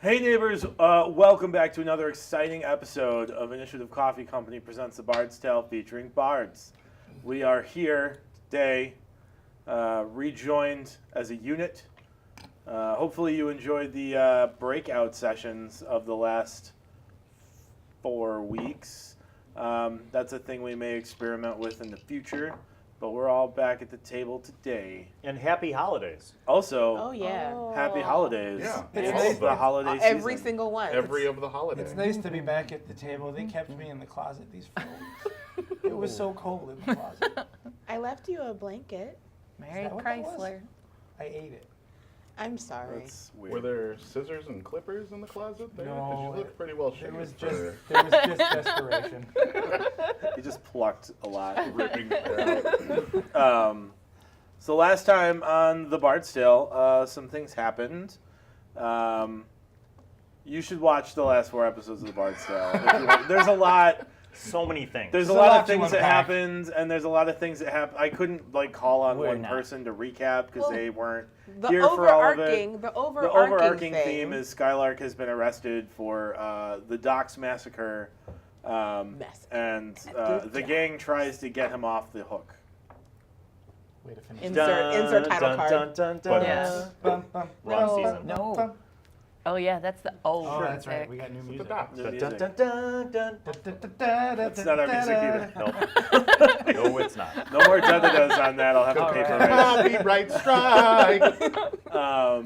Hey neighbors, welcome back to another exciting episode of Initiative Coffee Company presents the Bards Tale featuring Bards. We are here today, rejoined as a unit. Hopefully you enjoyed the breakout sessions of the last 4 weeks. That's a thing we may experiment with in the future, but we're all back at the table today. And happy holidays. Also, Oh, yeah. happy holidays. Yeah. It's Nice. the holiday Every season. single one. Every of the holidays. It's nice to be back at the table. They kept me in the closet these 4 weeks. It was so cold in the closet. I left you a blanket. Mary that what that was? Chrysler. I ate it. I'm sorry. That's weird. Were there scissors and clippers in the closet there? 'Cause No, you looked pretty well There shaved. was for just desperation. He just plucked a lot. ripping the hair out. So last time on the Bards Tale, some things happened. You should watch the last 4 episodes of the Bards Tale. If you want. There's a lot. So many things. There's a There's a lot lot of to things that unpack. happened, and there's a lot of things that happened. I couldn't call on We're one not. person to recap because Well, they weren't The here for all of it. overarching, the The overarching, overarching thing. theme is Skylark has been arrested for the Docks massacre, and Good the job. gang tries to get him off the hook. Way to finish. Insert title card. But Yeah. Bum, bum, Wrong bum, season. No. bum. Oh yeah, that's the old. Oh, that's right. music. We got new the music. dots. New Dun, music. dun, dun, dun. That's not our music either. Nope. No, it's not. No more da-da-das on that. I'll have to All pay for right. it. Copyright strike. This No,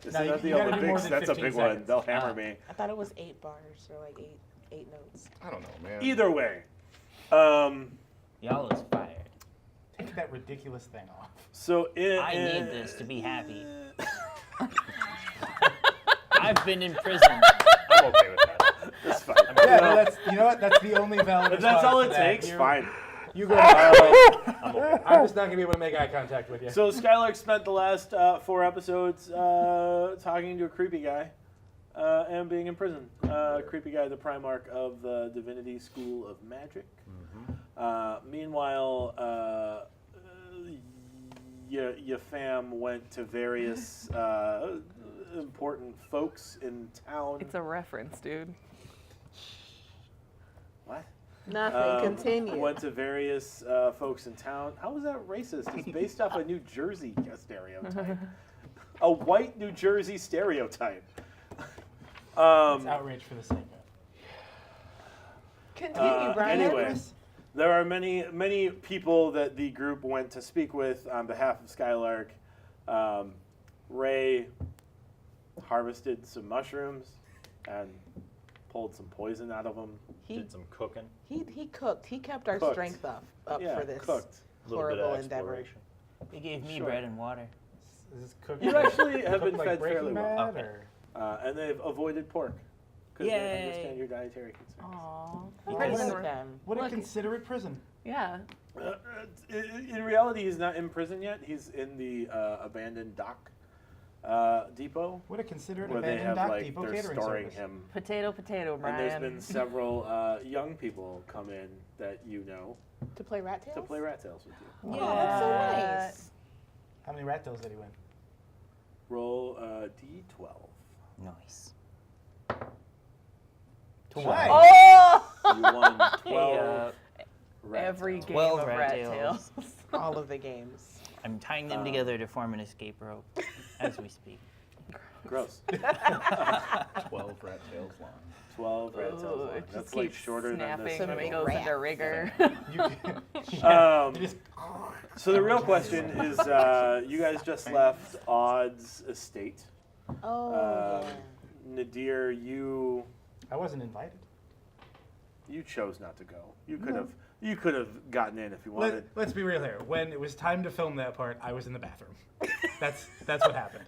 is not the you gotta do more Olympics. than That's a 15 big one. seconds. They'll hammer me. I thought it was 8 bars or like eight notes. I don't know, man. Either way. Y'all is fired. Take that ridiculous thing off. So I need this to be happy. I've been in prison. I'm okay with that. That's fine. Yeah, no, that's you know what? That's the only valid. If that's all it response to that. takes, You- fine. You go. I'm okay. I'm just not gonna be able to make eye contact with you. So Skylark spent the last 4 episodes talking to a creepy guy and being in prison. Creepy guy, the Primarch of the Divinity School of Magic. Meanwhile, your fam went to various important folks in town. It's a reference, dude. What? Nothing. Continue. Went to various folks in town. How is that racist? It's based off a New Jersey stereotype. A white New Jersey stereotype. It's outrage for the sake of it. Continue, Brian. Anyway, there are many people that the group went to speak with on behalf of Skylark. Ray harvested some mushrooms and pulled some poison out of them. Did some cooking. He cooked. He kept our Cooked. strength up Yeah, for this cooked. A little bit horrible of endeavor. exploration. They gave me Sure. bread and water. Is this cooked? You actually have been cooked like fed Breaking fairly well. Bad, Okay. or- And they've avoided pork. Because they Yay. understand your dietary concerns. Aww. Prison with them. What a Look. considerate prison. Yeah. In reality, he's not in prison yet. He's in the abandoned dock depot What a considerate where they abandoned have dock like depot they're catering storing service. him. Potato, Brian. And there's been several young people come in that you know To play rat tails? to play rat tails with you. Oh, that's so nice. How many rat tails did he win? Roll D12. Nice. Twice. Oh! You won 12 Hey, rat every tails. game 12 of rat rat tails. tails. All of the games. I'm tying them together to form an escape rope as we speak. Gross. 12 rat tails long. 12 rat tails Ooh, long. it That's just like keeps shorter than snapping this. when it big goes rat. into rigor. Um, You just- So the real question is, you guys just left Odd's estate. Oh, yeah. Nadir, you I wasn't invited. chose not to go. You could have gotten in if you wanted. Let's be real here. When it was time to film that part, I was in the bathroom. That's what happened.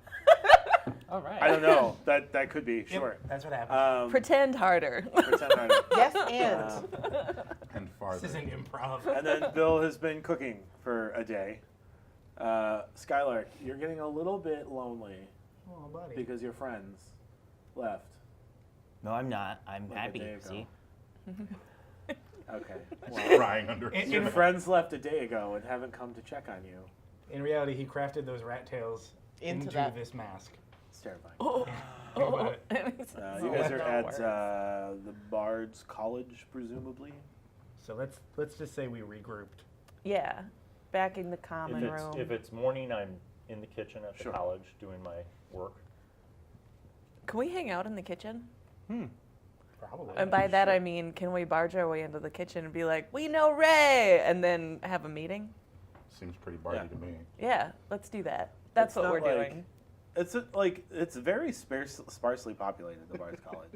All right. I don't know. That could be Yep, sure. that's what happened. Pretend harder. Pretend I know. Yes, and. And farther. This isn't improv. And then Bill has been cooking for a day. Skylark, you're getting a little bit lonely Oh, buddy. because your friends left. No, I'm not. I'm Like a happy. day ago. See? Okay. Well, Crying under his your breath. friends left a day ago and haven't come to check on you. In reality, he crafted those rat tails Into into that- this mask. It's terrifying. Oh. You guys are at the Bards College, presumably. So let's just say we regrouped. Yeah, back in the common room. If it's morning, I'm in the kitchen at the Sure. college doing my work. Can we hang out in the kitchen? Probably. And by that I mean, can we barge our way into the kitchen and be like, we know Ray, and then have a meeting? Seems pretty bardy Yeah. to me. Yeah, let's do that. That's It's what not we're like- doing. It's very sparsely populated, the Bards College.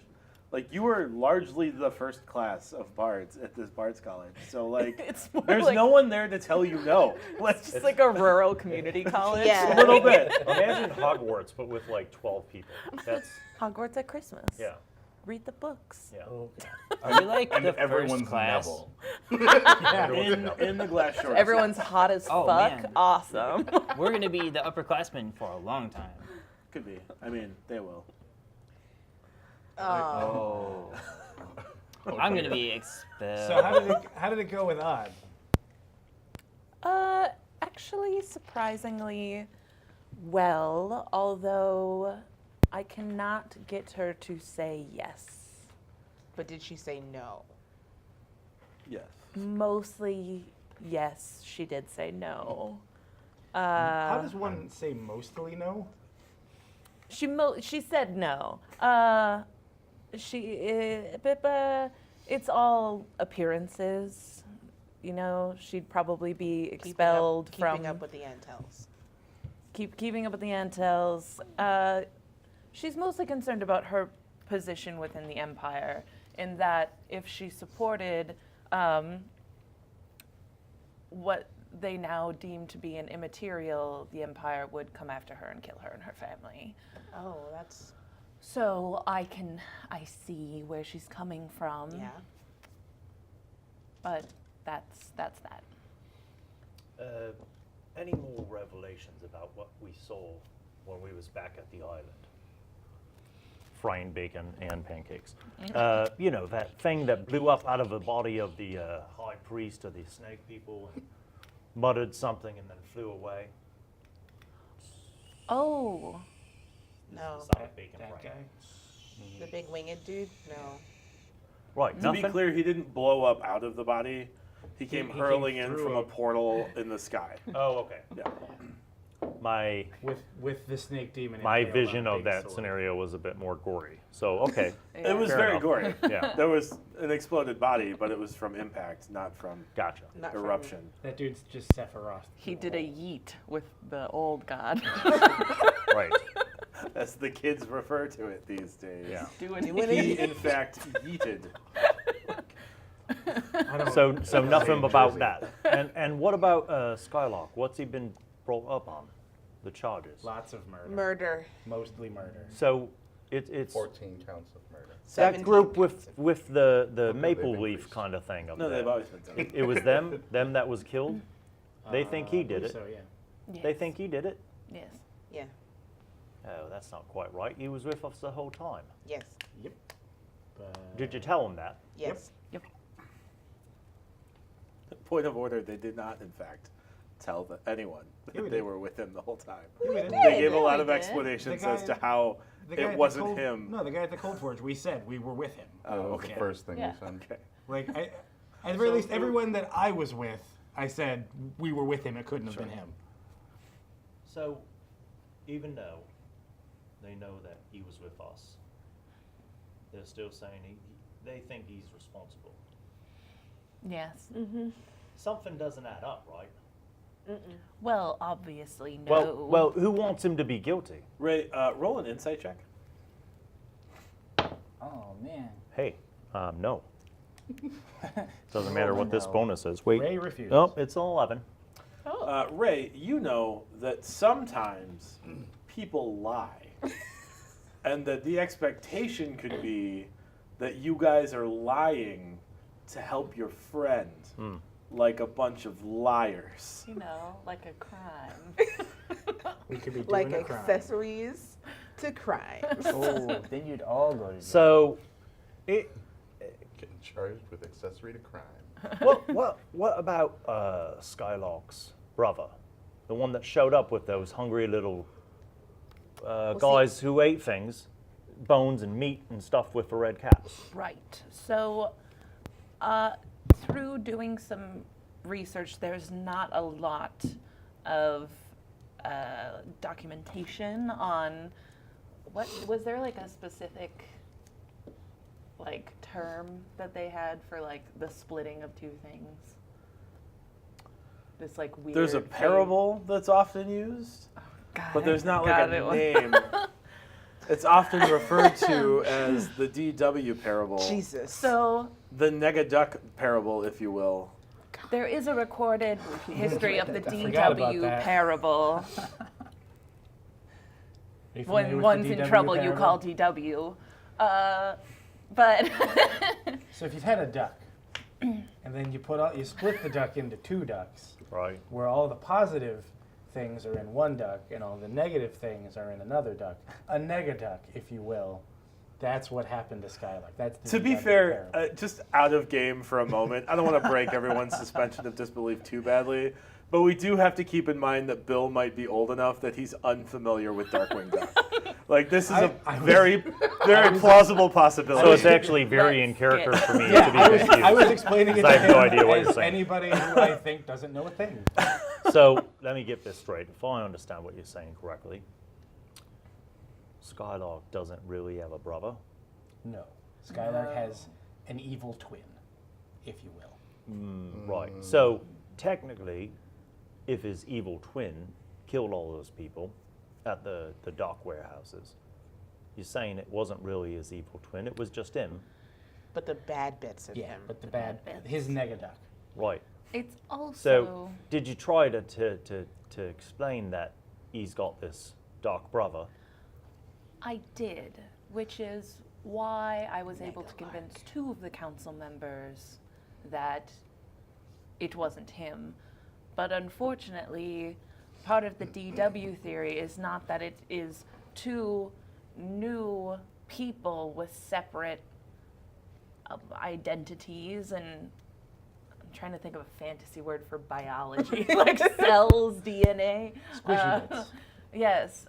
Like, you were largely the first class of Bards at this Bards College. So, like, It's more there's like, no one there to tell you no. Let's it's like a rural community college. Yeah. a little bit. Imagine Hogwarts, but with like 12 people. That's, Hogwarts at Christmas. yeah, Read the books. yeah. Are we like And the everyone's first class? Neville. In the glass shorts. Everyone's hot as Oh, fuck. man. Awesome. We're gonna be the upperclassmen for a long time. Could be. I mean, they will. Oh. I'm gonna be expelled. So how did it go with Odd? Actually, surprisingly well, although I cannot get her to say yes. But did she say no? Yes. Mostly yes, she did say no. How does one say mostly no? She said no. It's all appearances. You know, she'd probably be expelled from keeping up with the Antels. keeping up with the Antels. She's mostly concerned about her position within the Empire, in that if she supported what they now deem to be an immaterial, the Empire would come after her and kill her and her family. Oh, that's So I see where she's coming from. yeah. But that's that. Any more revelations about what we saw when we was back at the island? Frying bacon and pancakes. You know, that thing that blew up out of the body of the high priest of the snake people and muttered something and then flew away. Oh, No. Solid bacon That frying. guy. The big winged dude? No. Right, To be nothing? clear, he didn't blow up out of the body. He came he hurling came in through from a a- portal in the sky. Oh, okay. Yeah. My With the snake demon. my impaled vision on a of big that sword. scenario was a bit more gory. So, okay. It was Fair very enough. gory. Yeah, There was an exploded body, but it was from impact, not from gotcha. Not from- eruption. That dude's just Sephiroth. he did a yeet with the old god. Right. As the kids refer to it these days. Yeah. Doing He, in fact, yeeted. I don't- So nothing in about Jersey. that. And what about Skylark? What's he been brought up on? The charges. Lots of murder. Murder. Mostly murder. So it's 14 counts of murder. that 17 group with counts of- the they've maple leaf increased. kind of thing up No, there. they've always been done. It was them that was killed. They think he I did believe it. So yeah. They think he did it. Yes. Yeah. Oh, that's not quite right. He was with us the whole time. Yes. Yep. But, Did you tell him that? Yes. Point of order, they did not, in fact, tell anyone Yeah, we that they did. were with him the whole time. Yeah, we did. They gave a Yeah, lot we of did. explanations The guy- as to how The guy it at the wasn't Cold- him. No, the guy at the Cold Forge. We said we were with him. Oh, That was okay. the first thing Yeah. you said. Okay. Like at the very least, everyone that I was with, I said we were with him. It couldn't have been him. So, even though they know that he was with us, they're still saying they think he's responsible. Yes. Something doesn't add up, right? Well, obviously no. Well, who wants him to be guilty? Ray, roll an insight check. Oh man. Hey, no. Doesn't matter what this bonus is. Wait. Ray refused. Oh, it's an 11. Ray, you know that sometimes people lie. And that the expectation could be that you guys are lying to help your friend. Like a bunch of liars. You know, like a crime. We could be doing Like a crime. accessories to crimes. Oh, then you'd all go to jail. So, it. Getting charged with accessory to crime. What about Skylark's brother, the one that showed up with those hungry little guys who ate things, bones and meat and stuff with the red caps. Right. So, through doing some research, there's not a lot of documentation on what was there like a specific like term that they had for like the splitting of two things. This like weird. There's a thing. parable that's often used, God, but there's not I like forgot a it was- name. It's often referred to as the DW parable, Jesus. So the Negaduck parable, if you will. there is a recorded history of the forgot about DW that. parable. Are you familiar When with one's the in DW trouble, you parable? call DW. But So if you've had a duck, and then you split the duck into two ducks, Right. where all the positive things are in one duck and all the negative things are in another duck, a negaduck, if you will. That's what happened to Skylark. That's the To be DW fair, parable. just out of game for a moment, I don't want to break everyone's suspension of disbelief too badly, but we do have to keep in mind that Bill might be old enough that he's unfamiliar with Darkwing Duck. Like, this is a I was- very plausible possibility. So it's actually very in character Let's for me Yeah, to be I was confused. explaining it I to have no him idea what as you're saying. anybody who I think doesn't know a thing. So let me get this straight. If I understand what you're saying correctly, Skylark doesn't really have a brother. No. Skylark has an evil twin, if you will. Right. So technically, if his evil twin killed all those people at the dock warehouses, you're saying it wasn't really his evil twin, it was just him. But the bad bits of Yeah, him. but the bad bad, bits. his negaduck. Right. it's also So did you try to explain that he's got this dark brother? I did, which is why I was able to convince two of the council members that it wasn't him. But unfortunately, part of the DW theory is not that it is two new people with separate identities, and I'm trying to think of a fantasy word for biology, like cells, DNA. Squishy bits. Yes,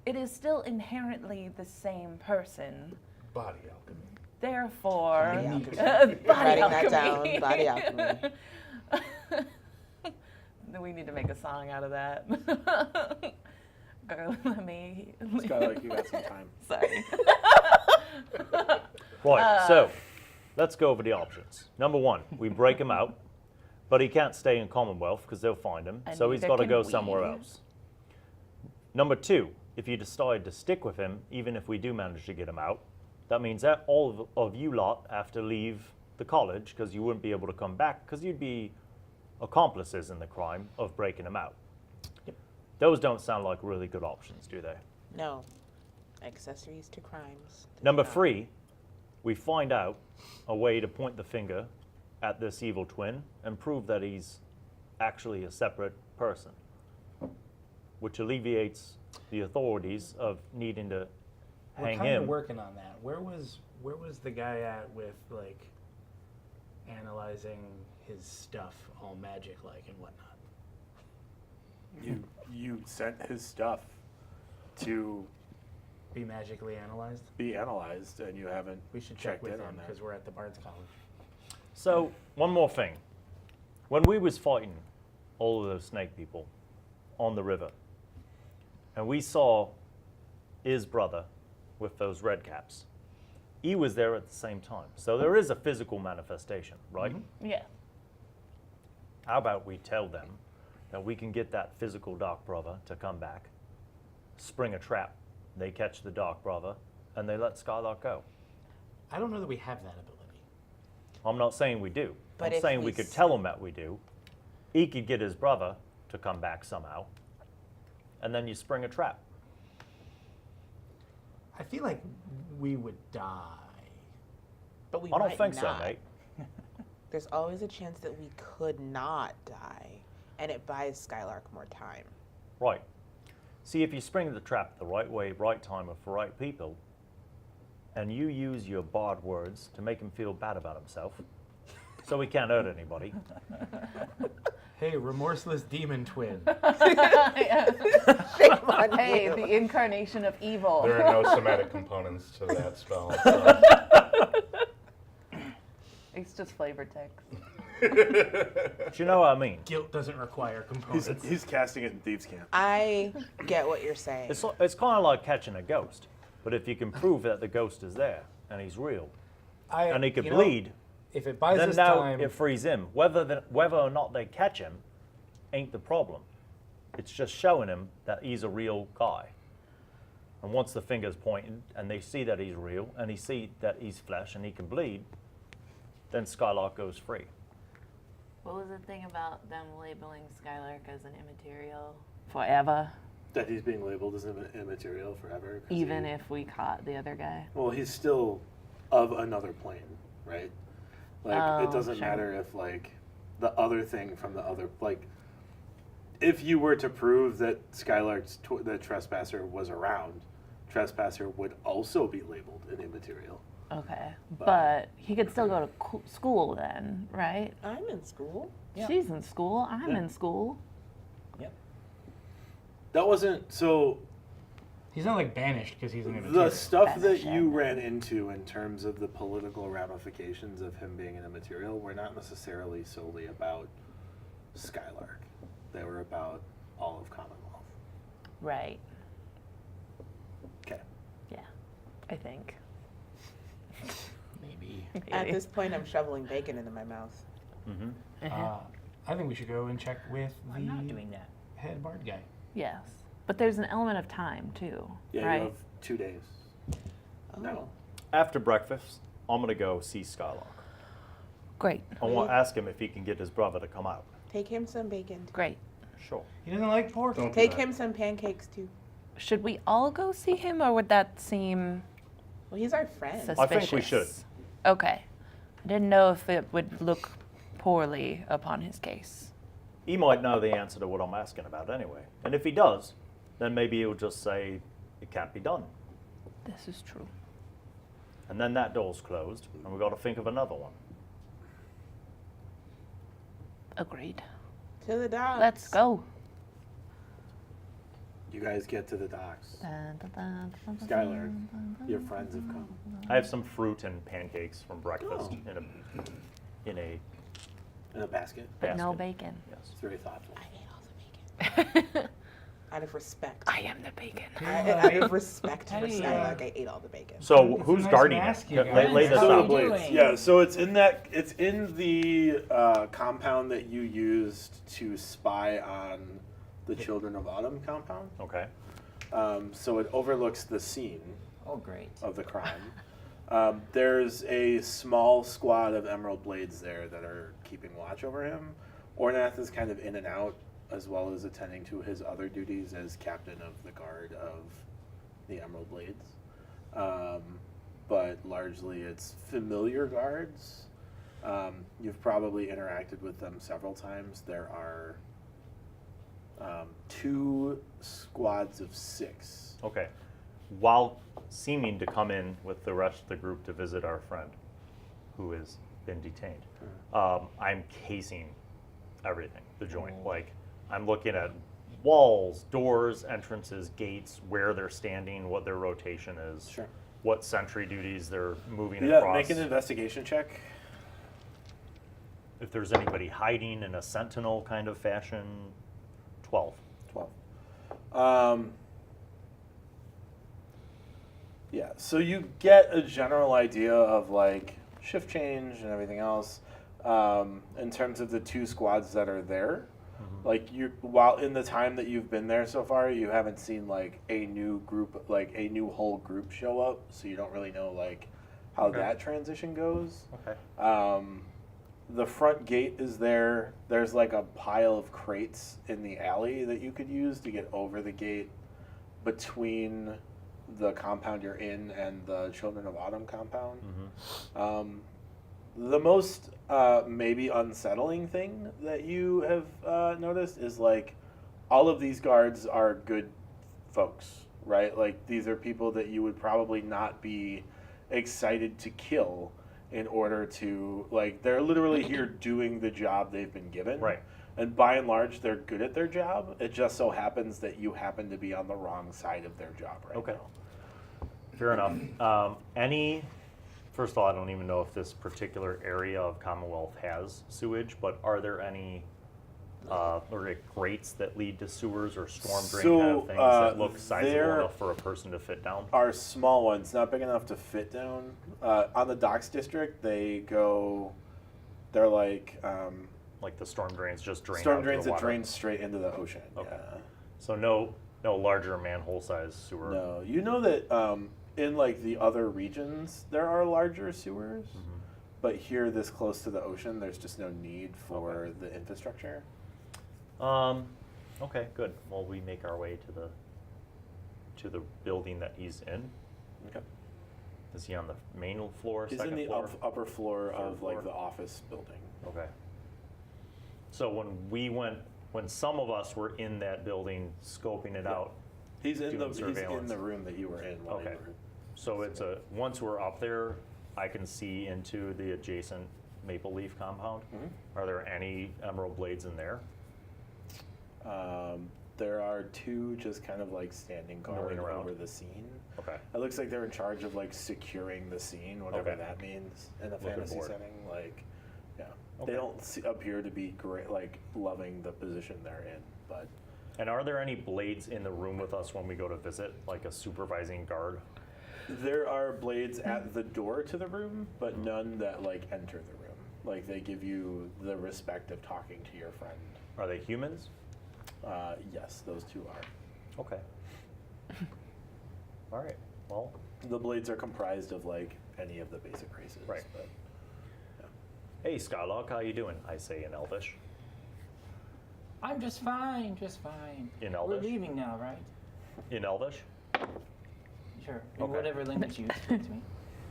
it is still inherently the same person. Body alchemy. Therefore, Body alchemy. body Writing that alchemy. down. Body alchemy. Then we need to make a song out of that. Girl, let me. Skylark, you got some time. Sorry. Right. So let's go over the options. Number one, we break him out, but he can't stay in Commonwealth because they'll find him. And So he's neither got to can go we. somewhere else. Number two, if you decide to stick with him, even if we do manage to get him out, that means that all of you lot have to leave the college because you wouldn't be able to come back because you'd be accomplices in the crime of breaking him out. Yep. Those don't sound like really good options, do they? No. Accessories to crimes. Number No. three, we find out a way to point the finger at this evil twin and prove that he's actually a separate person, which alleviates the authorities of needing to We're hang kind of him. working on that. Where was the guy at with like analyzing his stuff, all magic like and whatnot? You sent his stuff to Be magically analyzed? be analyzed, and you haven't We should check checked with in him on that. because we're at the Bards College. So, one more thing. When we was fighting all of those snake people on the river, and we saw his brother with those red caps, he was there at the same time. So there is a physical manifestation, right? Yeah. How about we tell them that we can get that physical dark brother to come back, spring a trap, they catch the dark brother, and they let Skylark go. I don't know that we have that ability. I'm not saying we do. But I'm if saying we we could s- tell him that we do. He could get his brother to come back somehow, and then you spring a trap. I feel like we would die. But we I don't might think so, not. mate. There's always a chance that we could not die, and it buys Skylark more time. Right. See, if you spring the trap the right way, right time, with the right people, and you use your bard words to make him feel bad about himself, so he can't hurt anybody. Hey, remorseless demon twin. Shame on Hey, you. the incarnation of evil. There are no somatic components to that spell. So. It's just flavor text. Do you know what I mean? Guilt doesn't require components. He's casting it in Thieves' Camp. I get what you're saying. It's kind of like catching a ghost, but if you can prove that the ghost is there and he's real and he could you know, bleed, if it buys then us now time, it frees him. Whether or not they catch him ain't the problem. It's just showing him that he's a real guy. And once the finger's pointed and they see that he's real and he see that he's flesh and he can bleed, then Skylark goes free. What was the thing about them labeling Skylark as an immaterial? Forever, That he's being labeled as immaterial forever. 'cause even if we caught the other guy. Well, he's still of another plane, right? Like, Oh, it doesn't sure. matter if, like, the other thing from the other, like, if you were to prove that Skylark's, the Trespasser was around, Trespasser would also be labeled an immaterial. Okay, but he could still go to school then, right? I'm in school. Yeah. She's in school. I'm Yeah. in school. Yep. That wasn't, so He's not like banished because he's an immaterial. the stuff that Banish you him. ran into in terms of the political ramifications of him being an immaterial were not necessarily solely about Skylark. They were about all of Commonwealth. Right. Okay. Yeah, I think. Maybe. At this point, I'm shoveling bacon into my mouth. Mm-hmm. I think we should go and check with the I'm not doing that. head bard guy. Yes, but there's an element of time too, Yeah, right? you have 2 days. Oh. No. After breakfast, I'm going to go see Skylark. Great, I want to ask him if he can get his brother to come out. Take him some bacon. great. Sure. He doesn't like pork. Don't do Take that. him some pancakes too. Should we all go see him, or would that seem Well, he's our friend. suspicious? I think we should. Okay. I didn't know if it would look poorly upon his case. He might know the answer to what I'm asking about anyway. And if he does, then maybe he'll just say it can't be done. This is true. And then that door's closed, and we've got to think of another one. Agreed. To the dogs. Let's go. You guys get to the docks. Skylar, your friends have come. I have some fruit and pancakes from breakfast Oh. in a In a basket. But no basket. bacon. Yes. It's very thoughtful. I ate all the bacon. Out of respect. I am the bacon. Out of respect for Hey, Skylark, I ate all the bacon. So It's a who's nice guarding mask it? you Lay, got. lay this How So are out. you blades. doing? Yeah, so it's in the compound that you used to spy on the Children of Autumn compound. Okay. So it overlooks the scene Oh, great. of the crime. There's a small squad of Emerald Blades there that are keeping watch over him. Ornath is kind of in and out, as well as attending to his other duties as captain of the guard of the Emerald Blades. But largely it's familiar guards. You've probably interacted with them several times. There are 2 squads of 6. Okay. While seeming to come in with the rest of the group to visit our friend who has been detained, I'm casing everything, the joint. Like, I'm looking at walls, doors, entrances, gates, where they're standing, what their rotation is, Sure. what sentry duties they're moving Yeah, across. make an investigation check. If there's anybody hiding in a sentinel kind of fashion, 12. 12. Yeah, so you get a general idea of like shift change and everything else in terms of the 2 squads that are there. Like while in the time that you've been there so far, you haven't seen like a new group, like a new whole group show up. So you don't really know like how Okay. that transition goes. Okay. The front gate is there. There's like a pile of crates in the alley that you could use to get over the gate between the compound you're in and the Children of Autumn compound. The most maybe unsettling thing that you have noticed is like all of these guards are good folks, right? Like these are people that you would probably not be excited to kill in order to, like, they're literally here doing the job they've been given. Right. And by and large, they're good at their job. It just so happens that you happen to be on the wrong side of their job right Okay. now. Fair enough. First of all, I don't even know if this particular area of Commonwealth has sewage, but are there any grates that lead to sewers or storm drain kind of things that look sizable there enough for a person to fit down? Are small ones, not big enough to fit down. On the docks district, they're like Like the storm drains just drain storm out to drains the that water? drain straight into the ocean. Okay. Yeah. So no larger manhole-sized sewer. No, you know that in like the other regions there are larger sewers, but here, this close to the ocean, there's just no need for the infrastructure. Okay, good. Well, we make our way to the building that he's in. Okay. Is he on the main floor, He's second in the floor? upper floor Third of floor? like the office building. Okay. So when some of us were in that building scoping it out, He's in Doing the surveillance. room that you were in while you Okay. were. so once we're up there, I can see into the adjacent Maple Leaf compound. Mhm. Are there any emerald blades in there? There are two just kind of like standing guard Milling around. over the scene. Okay. It looks like they're in charge of like securing the scene, whatever Okay. that means in a Looking fantasy forward. setting. Like, yeah, Okay. they don't appear to be great, like loving the position they're in. But And are there any blades in the room with us when we go to visit, like a supervising guard? there are blades at the door to the room, but none that like enter the room. Like they give you the respect of talking to your friend. Are they humans? Yes, those two are. Okay. All right. Well, The blades are comprised of like any of the basic races. Right. But hey, Skylark, how you doing? I say in Elvish. I'm just fine, just fine. In We're Elvish? leaving now, right? In Elvish? Sure. In Okay. whatever language you speak to me.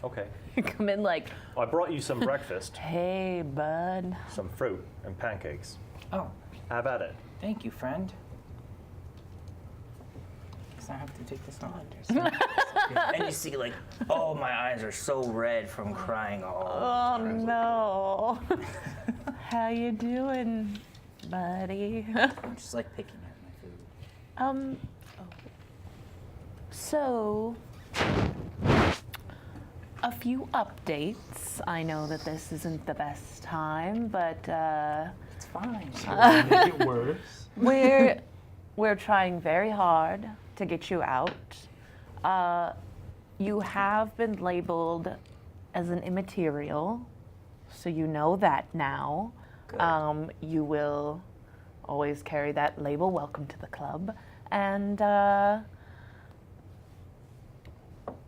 Okay. Come in like, I brought you some breakfast, hey, bud. some fruit, and pancakes. Oh, Have at it. thank you, friend. Guess I have to take this on. And you see, like, oh, my eyes are so red from crying all Oh the time. no. How you doing, buddy? I'm just like picking at my food. So a few updates. I know that this isn't the best time, but It's fine. Make it worse. we're trying very hard to get you out. You have been labeled as an immaterial, so you know that now. Good. You will always carry that label. Welcome to the club. And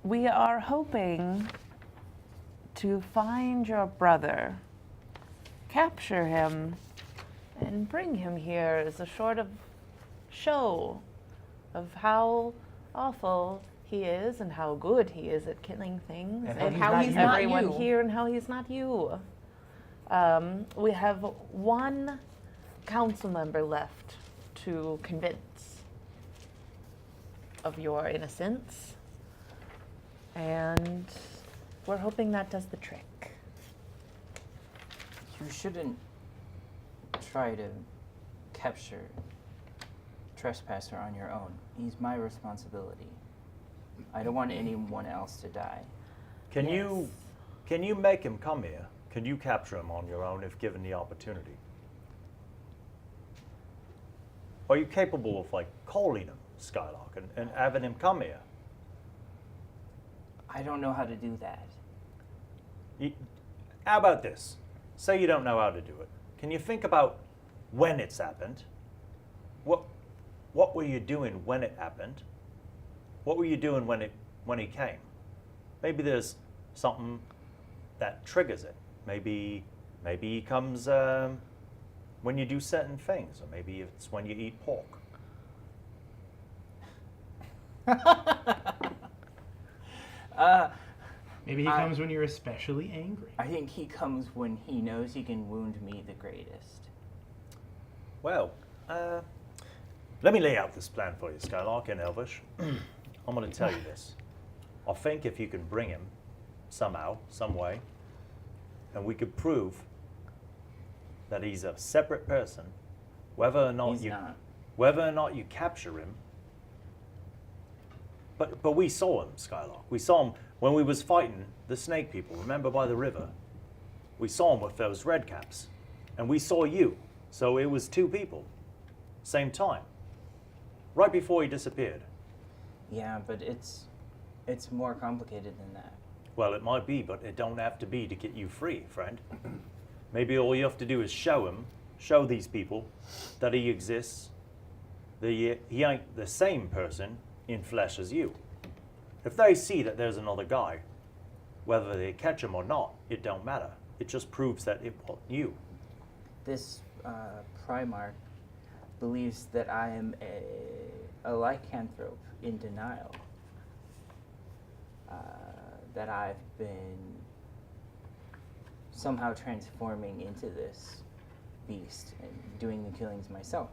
we are hoping to find your brother, capture him, and bring him here as a sort of show of how awful he is and how good he is at killing things, And how he's not everyone you. here and how he's not you. We have one council member left to convince of your innocence, and we're hoping that does the trick. You shouldn't try to capture Trespasser on your own. He's my responsibility. I don't want anyone else to die. Can you make him come here? Can you capture him on your own if given the opportunity? Are you capable of like calling him, Skylark, and having him come here? I don't know how to do that. How about this? Say you don't know how to do it. Can you think about when it's happened? What were you doing when it happened? What were you doing when he came? Maybe there's something that triggers it. Maybe he comes when you do certain things, or maybe it's when you eat pork. Maybe he comes when you're especially angry. I think he comes when he knows he can wound me the greatest. Well, let me lay out this plan for you, Skylark and Elvish. I'm going to tell you this. I think if you can bring him somehow, some way, and we could prove that he's a separate person, whether or not He's not. whether or not you capture him. But we saw him, Skylark. We saw him when we was fighting the snake people. Remember by the river? We saw him with those red caps, and we saw you. So it was two people, same time, right before he disappeared. Yeah, but it's more complicated than that. Well, it might be, but it don't have to be to get you free, friend. Maybe all you have to do is show these people that he exists, that he ain't the same person in flesh as you. If they see that there's another guy, whether they catch him or not, it don't matter. It just proves that it wasn't you. This Primarch believes that I am a lycanthrope in denial. That I've been somehow transforming into this beast and doing the killings myself.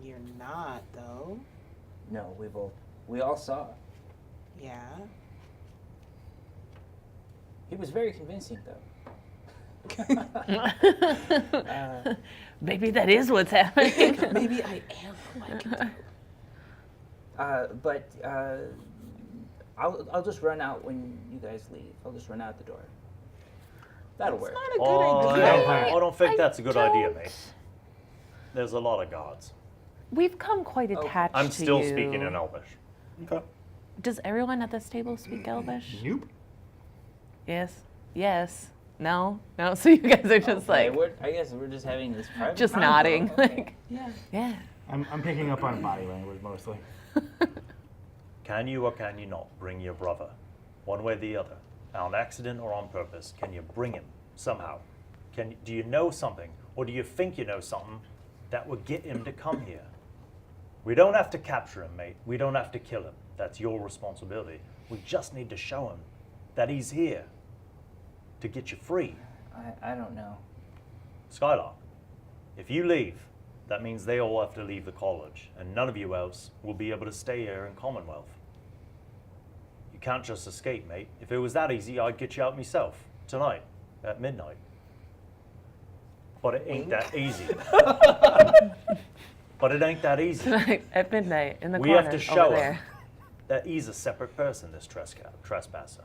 You're not, though. No, we all saw. Yeah. He was very convincing, though. Maybe that is what's happening. Maybe I am like But I'll just run out when you guys leave. I'll just run out the door. That'll work. Not a good idea. I don't think that's a good idea, don't- mate. There's a lot of guards. We've come quite attached I'm to still you. speaking in Elvish. Okay. Does everyone at this table speak Elvish? Nope. Yes. Yes. No. No. So you guys are just Okay, like I guess we're just having this private just convo. nodding. Okay. Like Yeah. yeah. I'm picking up on body language mostly. Can you or can you not bring your brother? One way or the other. On accident or on purpose. Can you bring him somehow? Do you know something? Or do you think you know something that would get him to come here? We don't have to capture him, mate. We don't have to kill him. That's your responsibility. We just need to show him that he's here to get you free. I don't know. Skylark, if you leave, that means they all have to leave the college, and none of you else will be able to stay here in Commonwealth. You can't just escape, mate. If it was that easy, I'd get you out myself, tonight, at midnight. But it ain't that easy. But it ain't that easy. At midnight in the We corner have to show over him there. that he's a separate person, this trespasser.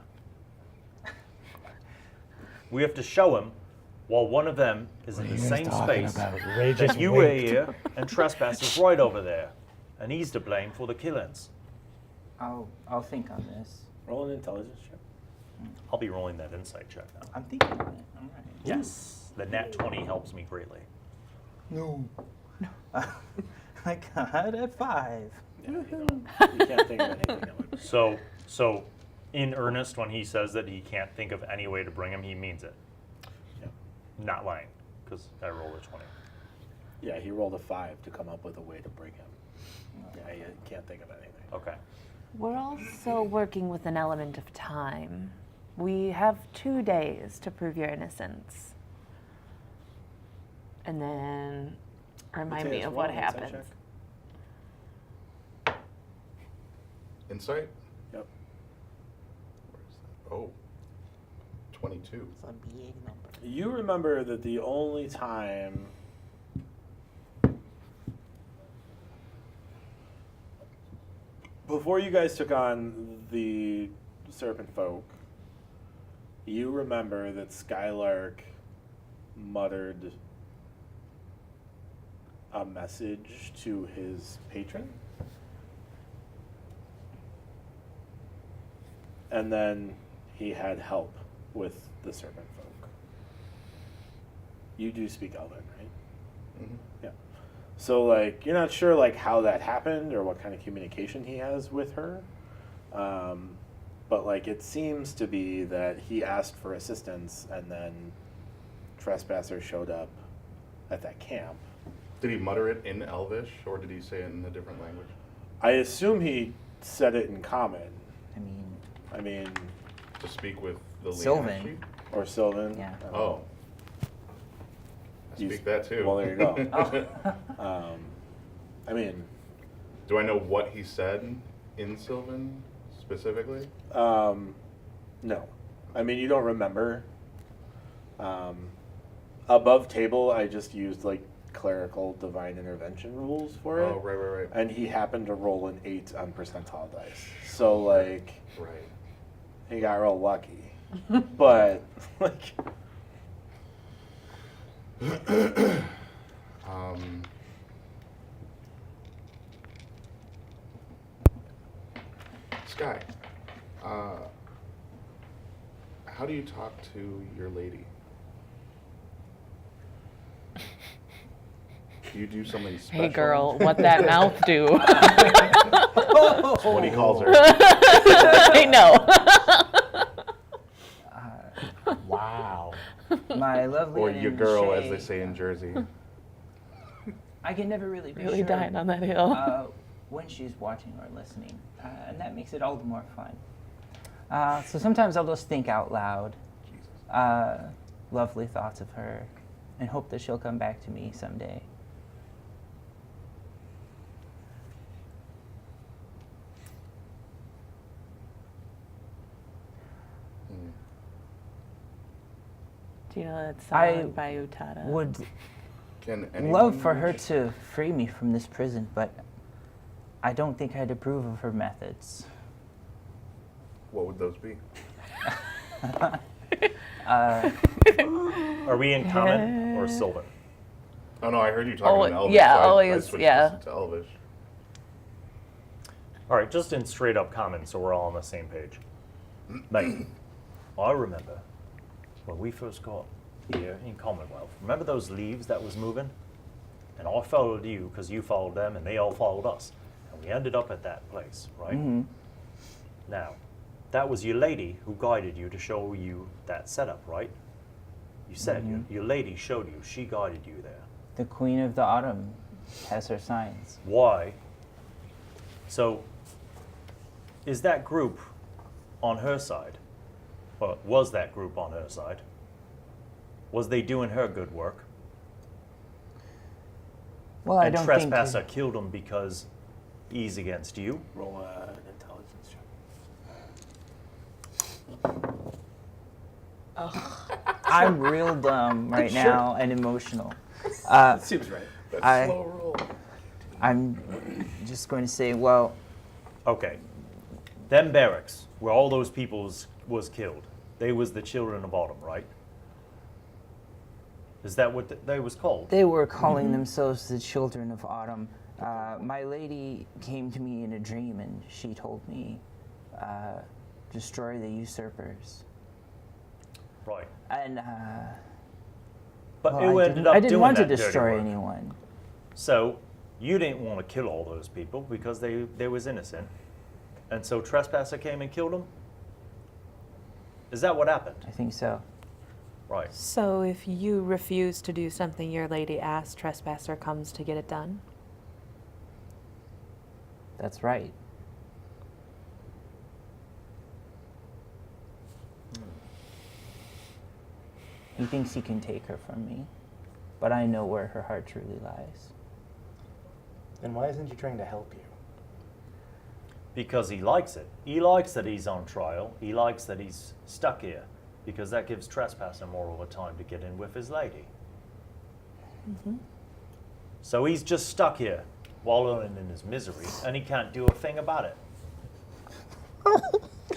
We have to show him while one of them is in the same space that you were here and trespassers right over there. And he's to blame for the killings. I'll think on this. Roll an intelligence check. I'll be rolling that insight check now. I'm thinking on it. All right. Yes. The nat 20 helps me greatly. No. I got a 5. Yeah, you can't think of anything that would. So in earnest, when he says that he can't think of any way to bring him, he means it. Yeah. Not lying, because I rolled a 20. Yeah, he rolled a 5 to come up with a way to bring him. Yeah, you can't think of anything. Okay. We're also working with an element of time. We have 2 days to prove your innocence. And then remind me Mateus, of roll what an insight happens. check. Insight? Yep. Where's that? Oh. 22. It's a big number. You remember that the only time before you guys took on the serpent folk, you remember that Skylark muttered a message to his patron? And then he had help with the serpent folk. You do speak Elven, right? Mm-hmm. Yeah. So, like, you're not sure, like, how that happened or what kind of communication he has with her. But, like, it seems to be that he asked for assistance and then trespassers showed up at that camp. Did he mutter it in Elvish, or did he say it in a different language? I assume he said it in common. I mean, To speak with the Sylvan. Leonard sheep? Or Sylvan. Yeah. Oh. I You- speak that too. Well, there you go. Oh. I mean, Do I know what he said in Sylvan specifically? no, No. I mean, you don't remember. Above table, I just used, like, clerical divine intervention rules for it. Oh, right. And he happened to roll an 8 on percentile dice. So, like, Right. he got real lucky. But, like... Sky, how do you talk to your lady? Do you do something special? Hey girl, what that mouth do? That's what he calls her. I know. Wow. My lovely Or your girl, as Shay, they say in Jersey. I can never really be Really sure, dying on that hill. when she's watching or listening, and that makes it all the more fun. So sometimes I'll just think out loud, lovely thoughts of her, and hope that she'll come back to me someday. Do you know that I song by Utada? Would Can love anyone for her reach- to free me from this prison, but I don't think I'd approve of her methods. What would those be? Are we in common or silver? Oh no, I heard you talking in Elvish. yeah, so I always, switched yeah. this to Elvish. All right, just in straight up common, so we're all on the same page. Mate, I remember when we first got here in Commonwealth. Remember those leaves that was moving? And I followed you because you followed them, and they all followed us. And we ended up at that place, right? Mm-hmm. Now, that was your lady who guided you to show you that setup, right? You said your lady showed you. She guided you there. The Queen of the Autumn has her signs. Why? So, is that group on her side? Or was that group on her side? Was they doing her good work? Well, I And don't Trespasser think. killed him because he's against you? Roll an intelligence check. I'm real dumb right now and emotional. Seems right. That's slow roll. I'm just going to say, well, Okay. Them barracks, where all those people was killed, they was the children of autumn, right? Is that what they was called? they were calling themselves the Children of Autumn. My lady came to me in a dream and she told me, destroy the usurpers. Right. And But well, who I ended didn't, up I didn't doing want to that dirty destroy work? anyone. So you didn't want to kill all those people because they was innocent. And so Trespasser came and killed them? Is that what happened? I think so. Right. So if you refuse to do something your lady asks, Trespasser comes to get it done? That's right. He thinks he can take her from me, but I know where her heart truly lies. Then why isn't he trying to help you? Because he likes it. He likes that he's on trial. He likes that he's stuck here. Because that gives Trespasser more of a time to get in with his lady. So he's just stuck here, wallowing in his misery, and he can't do a thing about it.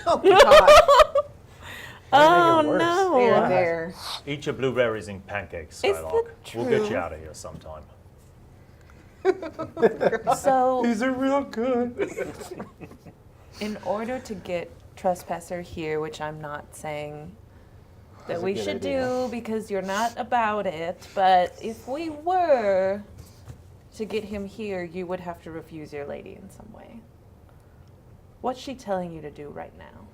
Oh my god. Oh worse. There, no! there. Eat your blueberries and pancakes, Is that Skylark. We'll get true? you out of here sometime. So, These are real good. in order to get Trespasser here, which I'm not saying that That's a we good should idea. do because you're not about it, but if we were to get him here, you would have to refuse your lady in some way. What's she telling you to do right now?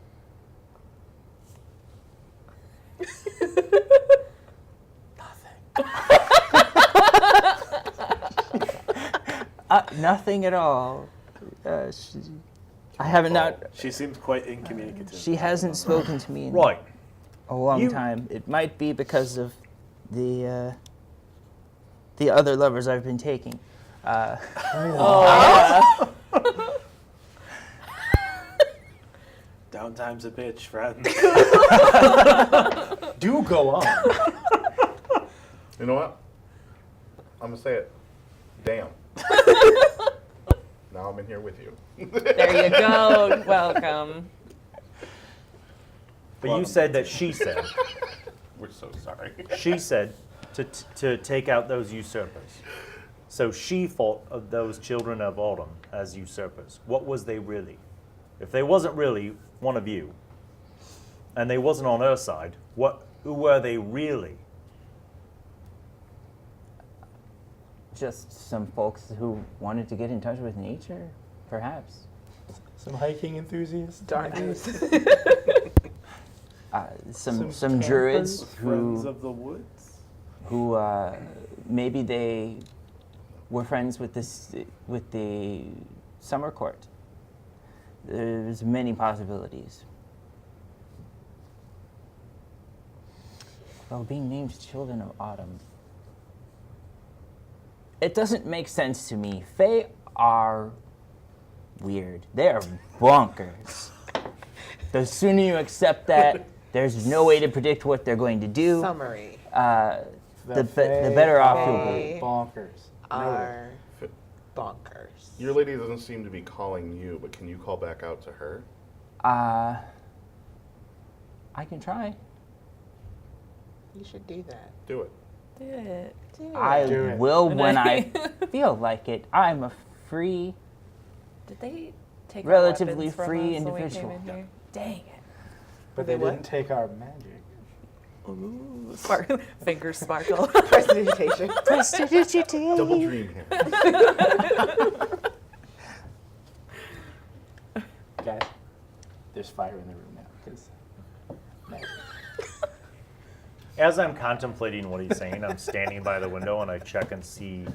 Nothing at all. I haven't not. She seems quite incommunicative. She hasn't spoken to me in Right. a long You- time. It might be because of the other lovers I've been taking. Downtime's a bitch, friend. Do go on. You know what? I'm gonna say it. Damn. Now I'm in here with you. There you go. Welcome. But you said that she said. We're so sorry. She said to take out those usurpers. So she thought of those children of autumn as usurpers. What was they really? If they wasn't really one of you, and they wasn't on her side, who were they really? Just some folks who wanted to get in touch with nature, perhaps. Some hiking enthusiasts. Darkness. Some druids Friends who of the woods. maybe they were friends with the summer court. There's many possibilities. Well, being named Children of Autumn, it doesn't make sense to me. Fae are weird. They are bonkers. The sooner you accept that, there's no way to predict what they're going to do. Summary. The better off you'll Fae be. Bonkers. are bonkers. Your lady doesn't seem to be calling you, but can you call back out to her? I can try. You should do that. Do it. Do it. Do it. I Do it. will when I feel like it. I'm a free. Did they take our Relatively weapons from free us when we individual. came in here? Dang it. But They they what? didn't take our magic. Fingers sparkle. Prestidigitation. Double dream here. Guys, there's fire in the room now. Because magic. As I'm contemplating what he's saying, I'm standing by the window and I check and see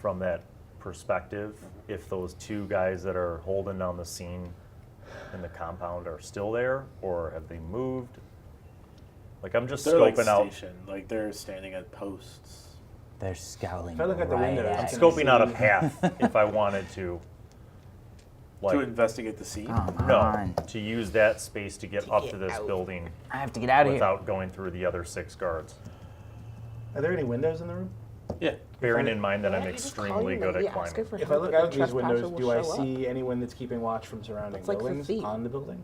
from that perspective if those two guys that are holding down the scene in the compound are still there or have they moved. Like I'm just They're like scoping out. stationed, like they're standing at posts. They're scowling. If I look at the right window, at I'm can you. scoping out a see- path if I wanted to. To Like, investigate the scene. Come no, on. to use that space to get To up get to this out. building I have to get out of here. without going through the other 6 guards. Are there any windows in the room? Yeah. Bearing in mind that Why I'm don't you just call extremely your good lady, at ask her climbing. for If I help, look but out the these windows, trespasser do will I show up. see anyone that's keeping watch from surrounding It's like buildings 50. on the building?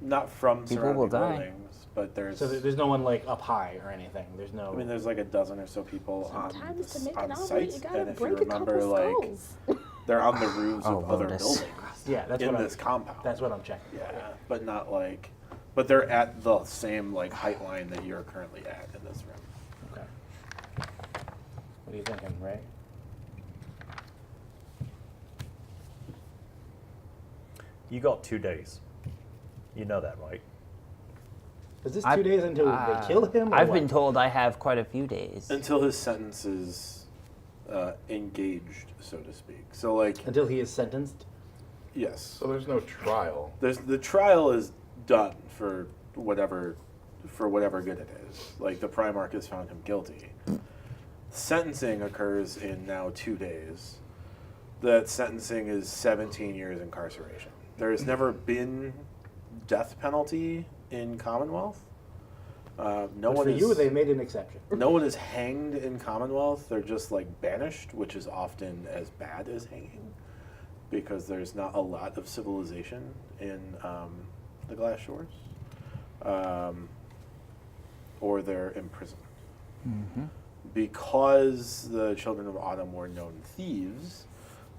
Not from People will surrounding die. buildings, but there's. So there's no one like up high or anything. There's no. I mean, there's like a dozen or so people Sometimes to make on an omelet, site, you gotta and if you break a remember, couple like skulls. they're on the roofs Oh, of other Lotus. buildings yeah, that's in what this compound. That's what I'm checking. Yeah, but not like, but they're at the same like height line that you're currently at in this room. Okay. What are you thinking, Ray? You got 2 days. You know that, right? Is this I- 2 days until they kill him? Or I've what? been told I have quite a few days. Until his sentence is engaged, so to speak. So like, Until he is sentenced. yes, So there's no trial. the trial is done for whatever good it is. Like the Primarch has found him guilty. Sentencing occurs in now 2 days. That sentencing is 17 years incarceration. There has never been death penalty in Commonwealth. No But one for is, you, they made an exception. no one is hanged in Commonwealth. They're just like banished, which is often as bad as hanging, because there's not a lot of civilization in the Glass Shores, or they're imprisoned. Because the Children of Autumn were known thieves,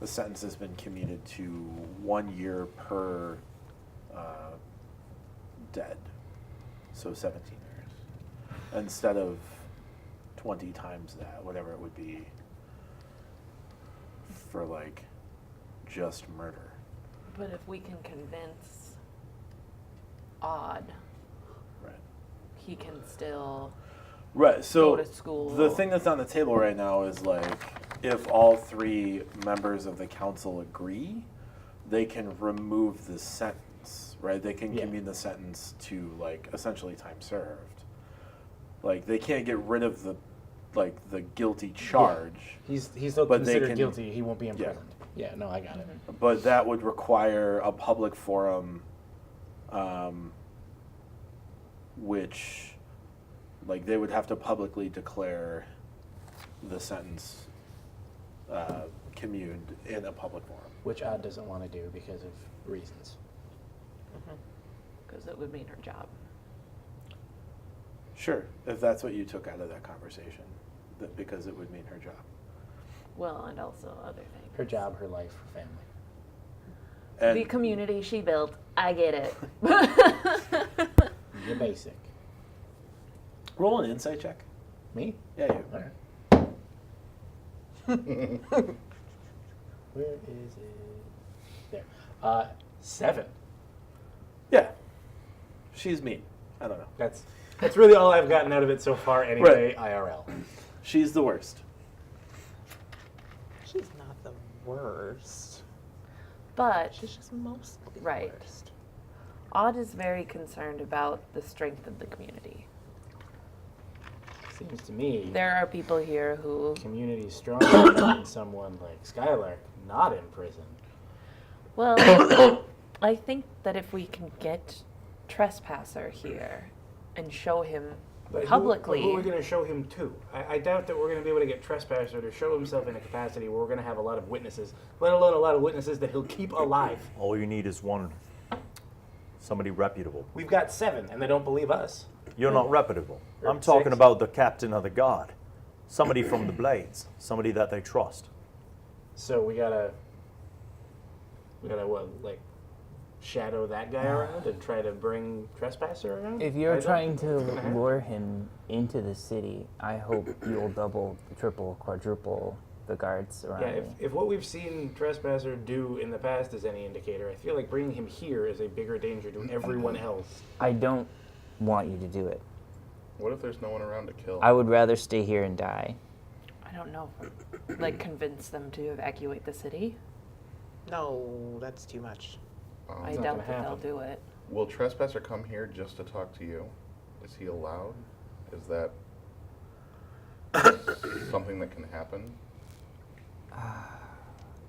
the sentence has been commuted to 1 year per dead, so 17 years, instead of 20 times that, whatever it would be for like just murder. But if we can convince Odd, Right. he can still Right. So go to school. the thing that's on the table right now is like, if all 3 members of the council agree, they can remove the sentence, right? They can Yeah. commute the sentence to like essentially time served. Like they can't get rid of the guilty charge, He's still But they considered can- guilty. He won't be imprisoned. Yeah, no, I got it. but that would require a public forum which, like, they would have to publicly declare the sentence communed in a public forum. Which Odd doesn't want to do because of reasons. Because it would mean her job. Sure, if that's what you took out of that conversation, that because it would mean her job. Well, and also other things. Her job, her life, her family. And The community she built, I get it. You're basic. roll an insight check. Me? Yeah, you. All right. Where is it? There. 7. Yeah. She's mean. I don't know. That's really all I've gotten out of it so far anyway, IRL. She's the worst. She's not the worst. But, She's just mostly the Right. worst. Odd is very concerned about the strength of the community. Seems to me There are people here who, community stronger than someone like Skylark not in prison. well, I think that if we can get Trespasser here and show him But publicly. who are we going to show him to? I doubt that we're going to be able to get Trespasser to show himself in a capacity where we're going to have a lot of witnesses, let alone a lot of witnesses that he'll keep alive. All you need is one. Somebody reputable. We've got 7, and they don't believe us. You're not reputable. Or I'm talking 6. about the captain of the guard. Somebody from the Blades. Somebody that they trust. So we gotta what, like, shadow that guy around and try to bring Trespasser around? If I you're don't trying think to it's gonna happen. lure him into the city, I hope you'll double, triple, quadruple the guards around Yeah, me. if what we've seen Trespasser do in the past is any indicator, I feel like bringing him here is a bigger danger to everyone else. I don't want you to do it. What if there's no one around to kill? I would rather stay here and die. I don't know, like convince them to evacuate the city. No, that's too much. I not doubt gonna that they'll happen. do it. Will Trespasser come here just to talk to you? Is he allowed? Is that something that can happen?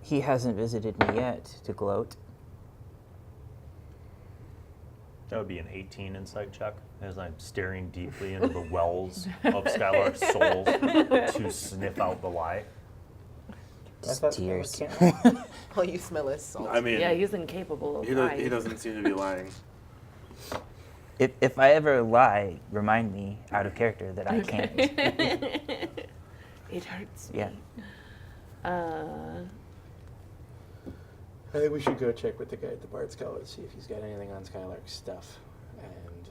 He hasn't visited me yet to gloat. That would be an 18 insight check, as I'm staring deeply into the wells of Skylark's soul to sniff out the lie. Just thought tears. Skylark can't. All you smell is salt. I mean, Yeah, he's incapable of he lying. doesn't seem to be lying. If I ever lie, remind me out of character that I can't. It hurts Yeah. me. I think we should go check with the guy at the Bards College, see if he's got anything on Skylark's stuff. And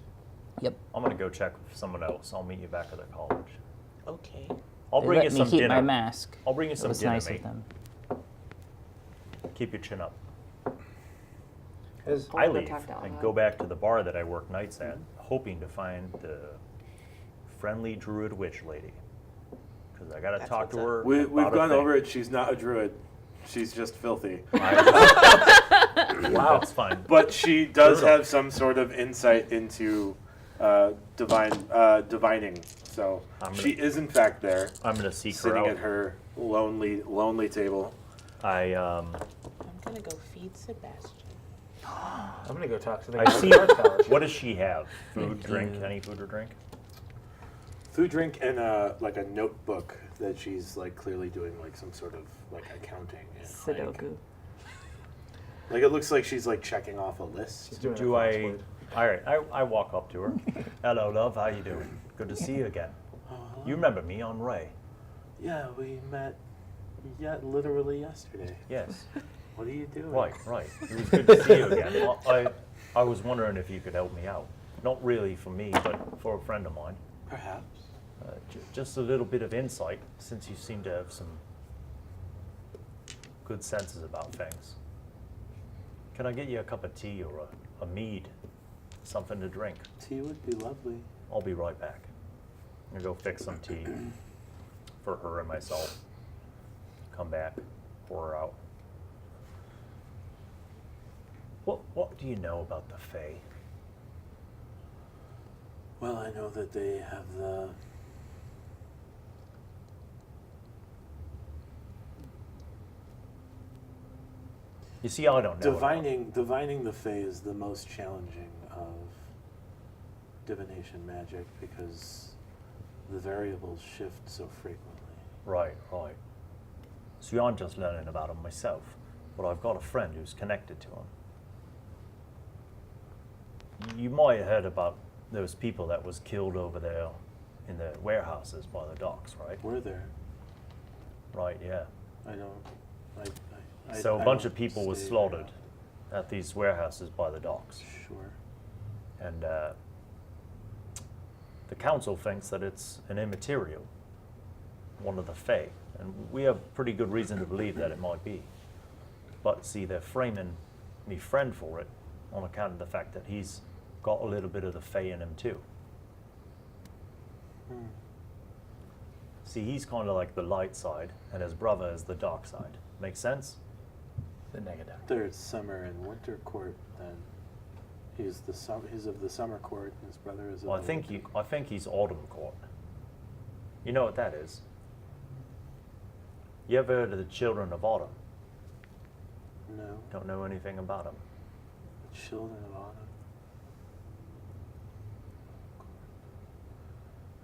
Yep. I'm going to go check with someone else. I'll meet you back at the college. Okay. I'll They bring you let me some keep dinner. my mask. I'll bring you It some was dinner, nice mate. of them. Keep your chin up. as I go leave talk to and Allan. go back to the bar that I work nights at, hoping to find the friendly druid witch lady. Because I got to That's talk what's to up. her. We've about a gone thing. over it. She's not a druid. She's just filthy. Wow. That's fine. But she does Brutal. have some sort of insight into divining. So I'm gonna- she is in fact there, I'm going to seek her sitting out. at her lonely table. I I'm gonna go feed Sebastian. I'm gonna go talk to the I guy at see. the Bards College. What does she have? Food, drink, any food or drink? Food, drink, and like a notebook that she's like clearly doing like some sort of like accounting. And, Sudoku. Like it looks like she's like checking off a list. She's doing a Do I? crossword. All right. I walk up to her. Hello, love. How you doing? Good to see you again. You remember me on Ray? Yeah, we met. Yeah, literally yesterday. Yes. What are you doing? Right. It was good to see you again. Well, I was wondering if you could help me out. Not really for me, but for a friend of mine. Perhaps. Just a little bit of insight, since you seem to have some good senses about things. Can I get you a cup of tea or a mead? Something to drink? Tea would be lovely. I'll be right back. I'm gonna go fix some tea for her and myself. Come back, pour her out. What do you know about the Fae? Well, I know that they have the You see, I don't know. divining the Fae is the most challenging of divination magic because the variables shift so frequently. Right. See, I'm just learning about him myself, but I've got a friend who's connected to him. You might have heard about those people that was killed over there in the warehouses by the docks, right? We're there. Right, yeah. I don't. So I a bunch don't of people was stay slaughtered at these warehouses by the docks. Sure. And the council thinks that it's an immaterial, one of the Fae. And we have pretty good reason to believe that it might be. But see, they're framing me friend for it on account of the fact that he's got a little bit of the Fae in him too. See, he's kind of like the light side, and his brother is the dark side. Make sense? The negaduck. There's summer and winter court. Then he's of the summer court. And his brother is. Of Well, the winter I think he's autumn court. You know what that is? You ever heard of the Children of Autumn? No. Don't know anything about them. The children of autumn.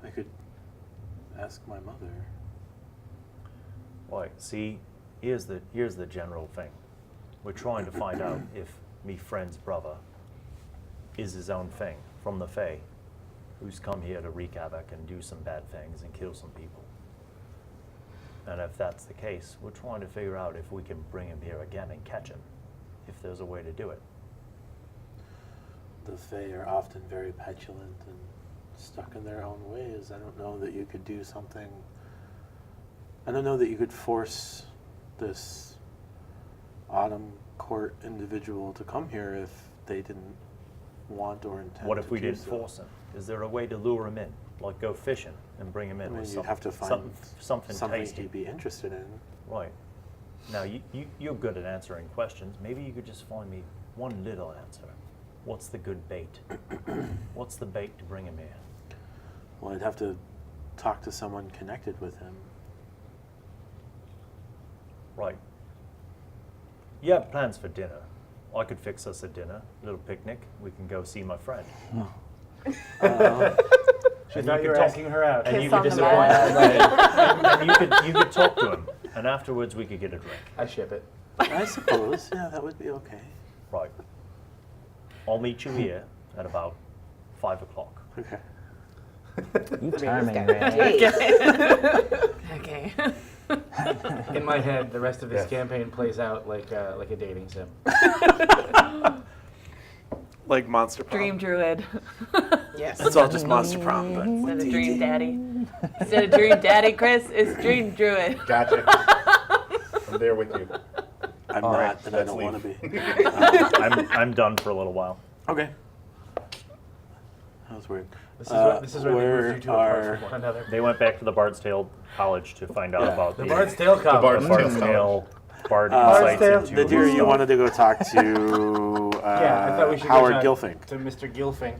I could ask my mother. Right. See, here's the general thing. We're trying to find out if me friend's brother is his own thing from the Fae, who's come here to wreak havoc and do some bad things and kill some people. And if that's the case, we're trying to figure out if we can bring him here again and catch him, if there's a way to do it. The Fae are often very petulant and stuck in their own ways. I don't know that you could do something. I don't know that you could force this autumn court individual to come here if they didn't want or intend to. What if we do didn't so. force him? Is there a way to lure him in, like go fishing and bring him I in mean, with you'd have to find something tasty? he'd be interested in. Right. Now, you're good at answering questions. Maybe you could just find me one little answer. What's the good bait? What's the bait to bring him here? Well, I'd have to talk to someone connected with him. Right. You have plans for dinner. I could fix us a dinner, a little picnic. We can go see my friend. She And thought you were talk- asking her out. And Kiss you could on the disappoint mouth. and you could talk to him. And afterwards we could get a drink. I ship it. I suppose, yeah, that would be okay. Right. I'll meet you here at about 5 o'clock. Okay. You This charming, guy- Ray. Okay. In my head, the rest of this campaign plays out like a dating sim. Like Monster Prom. Dream Druid. Yes. It's all just Monster Prom, but Instead of Dream Daddy. Instead of Dream Daddy, Chris, it's Dream Druid. Gotcha. I'm there with you. I'm All not, right, and I don't want to be. I'm done for a little while. Okay. That was weird. This is where they moved you two apart from one another. They went back to the Bards Tale College to find out about The Bards Tale The College. Bards Tale Tale Bard Bards Tale- insights into Nadir, you stuff. wanted to go talk to Yeah, I thought we should Howard go Gilfink. to Mr. Gilfink.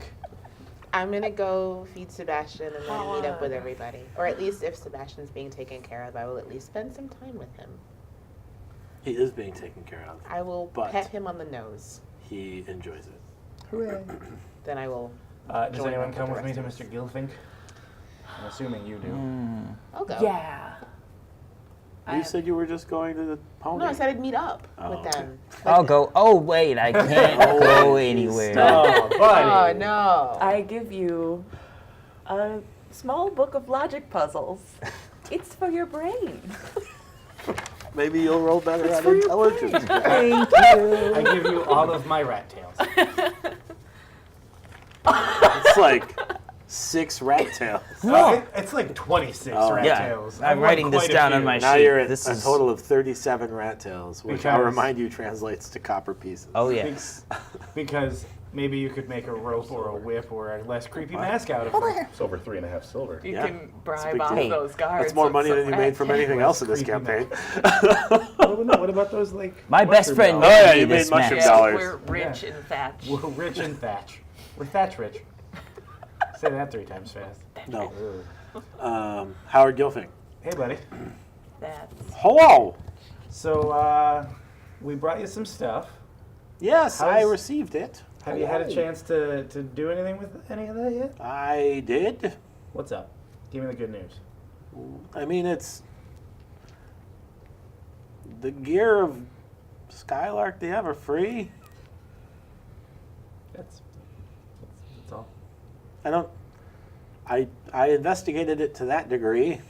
I'm gonna go feed Sebastian and then meet up with everybody. Or at least if Sebastian's being taken care of, I will at least spend some time with him. He is being taken care of. I will But- pet him on the nose. He enjoys it. Hooray. Then I will. Does Join anyone up come with with me the to rest Mr. Gilfink? I'm assuming you do. I'll go. Yeah. You said you were just going to the pony. No, I said I'd meet up Oh, with okay. them. I'll go. Oh, wait, I can't go anywhere. Oh, buddy. Oh no. I give you a small book of logic puzzles. It's for your brain. Maybe you'll roll better at intelligence. Thank you. I give you all of my rat tails. It's like 6 rat tails. It's like 26 Oh. rat Yeah, tails. I'm won writing this quite a down on few. my Now sheet. you're at This a is total of 37 rat tails, which I'll Because- remind you translates to copper pieces. Oh, yes. Because maybe you could make a rope or a whip or a less creepy mask out of it. It's over 3.5 silver. You Yeah, can it's a bribe big off deal. those guards. That's more with money some than you rat made from tails. anything else in this creepy campaign. Oh, no, what about those like My best mushroom friend Oh, dollars? yeah, made you me this made mushroom mask. dollars. We're rich in thatch. We're rich and thatch. We're thatch rich. Say that 3 times fast. No. Ugh. Howard Gilfink. Hey, buddy. That's Hello. So, we brought you some stuff. Yes, I How's- received it. Have you had a chance to do anything with any of that yet? I did. What's up? Give me the good news. I mean, it's the gear of Skylark they have are free. That's all. I investigated it to that degree.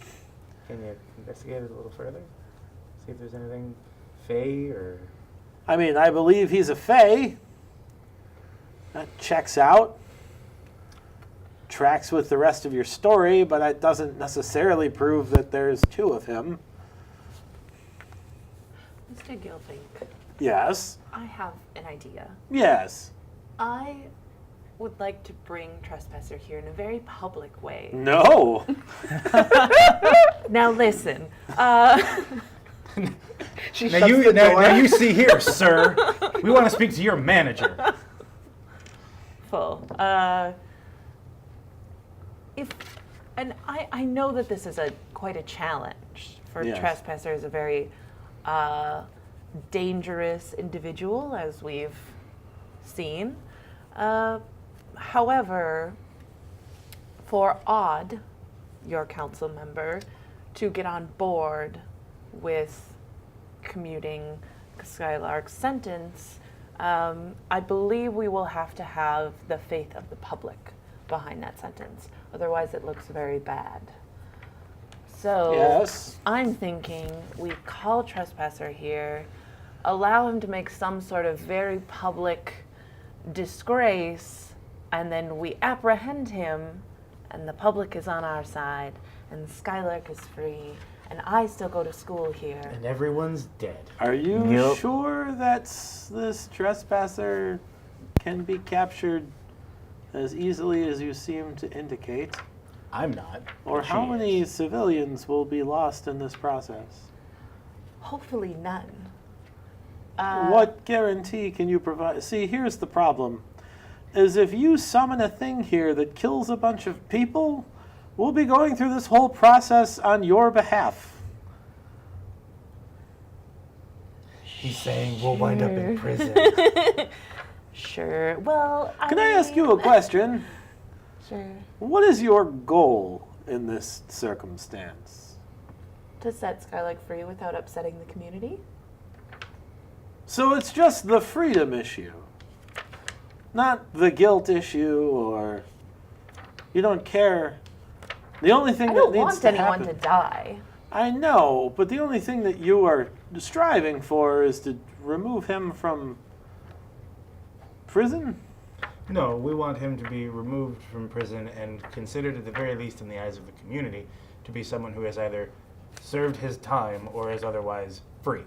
Can you investigate it a little further? See if there's anything fey or... I mean, I believe he's a fae. That checks out. Tracks with the rest of your story, but that doesn't necessarily prove that there's two of him. Mr. Gilpink, Yes. I have an idea. Yes. I would like to bring Trespasser here in a very public way. No. Now listen. Now you see here, sir. We want to speak to your manager. Full. I know that this is quite a challenge for Yes. Trespasser is a very dangerous individual, as we've seen. However, for Odd, your council member, to get on board with commuting Skylark's sentence, I believe we will have to have the faith of the public behind that sentence. Otherwise, it looks very bad. So Yes. I'm thinking we call Trespasser here, allow him to make some sort of very public disgrace, and then we apprehend him, and the public is on our side, and Skylark is free, and I still go to school here. And everyone's dead. Are you Yep. sure that this trespasser can be captured as easily as you seem to indicate? I'm not. Or but how she many is. civilians will be lost in this process? Hopefully none. What guarantee can you provide? See, here's the problem. Is if you summon a thing here that kills a bunch of people, we'll be going through this whole process on your behalf. He's saying we'll wind up in prison. Sure. Well, Can I ask you a question? Sure. What is your goal in this circumstance? To set Skylark free without upsetting the community? So it's just the freedom issue, not the guilt issue, or you don't care. The only thing I that don't needs want to anyone happen. to die. I know, but the only thing that you are striving for is to remove him from prison. No, we want him to be removed from prison and considered, at the very least in the eyes of the community, to be someone who has either served his time or is otherwise free.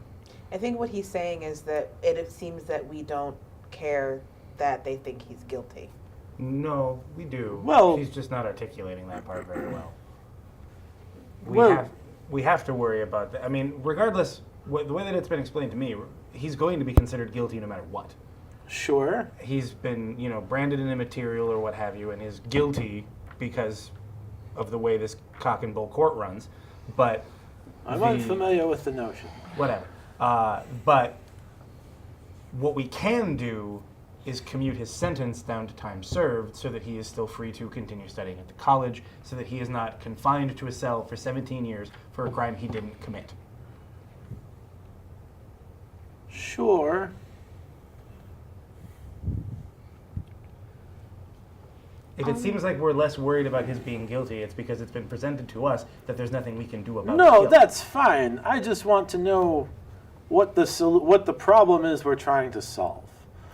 I think what he's saying is that it seems that we don't care that they think he's guilty. No, we do. Well- he's just not articulating that part very well. Well- We have to worry about that. I mean, regardless, the way that it's been explained to me, he's going to be considered guilty no matter what. Sure. He's been, branded an immaterial or what have you, and is guilty because of the way this cock and bull court runs. But I'm unfamiliar with the notion. whatever. But what we can do is commute his sentence down to time served so that he is still free to continue studying at the college, so that he is not confined to a cell for 17 years for a crime he didn't commit. Sure. If it seems like we're less worried about his being guilty, it's because it's been presented to us that there's nothing we can do about No, guilt. that's fine. I just want to know what the problem is we're trying to solve.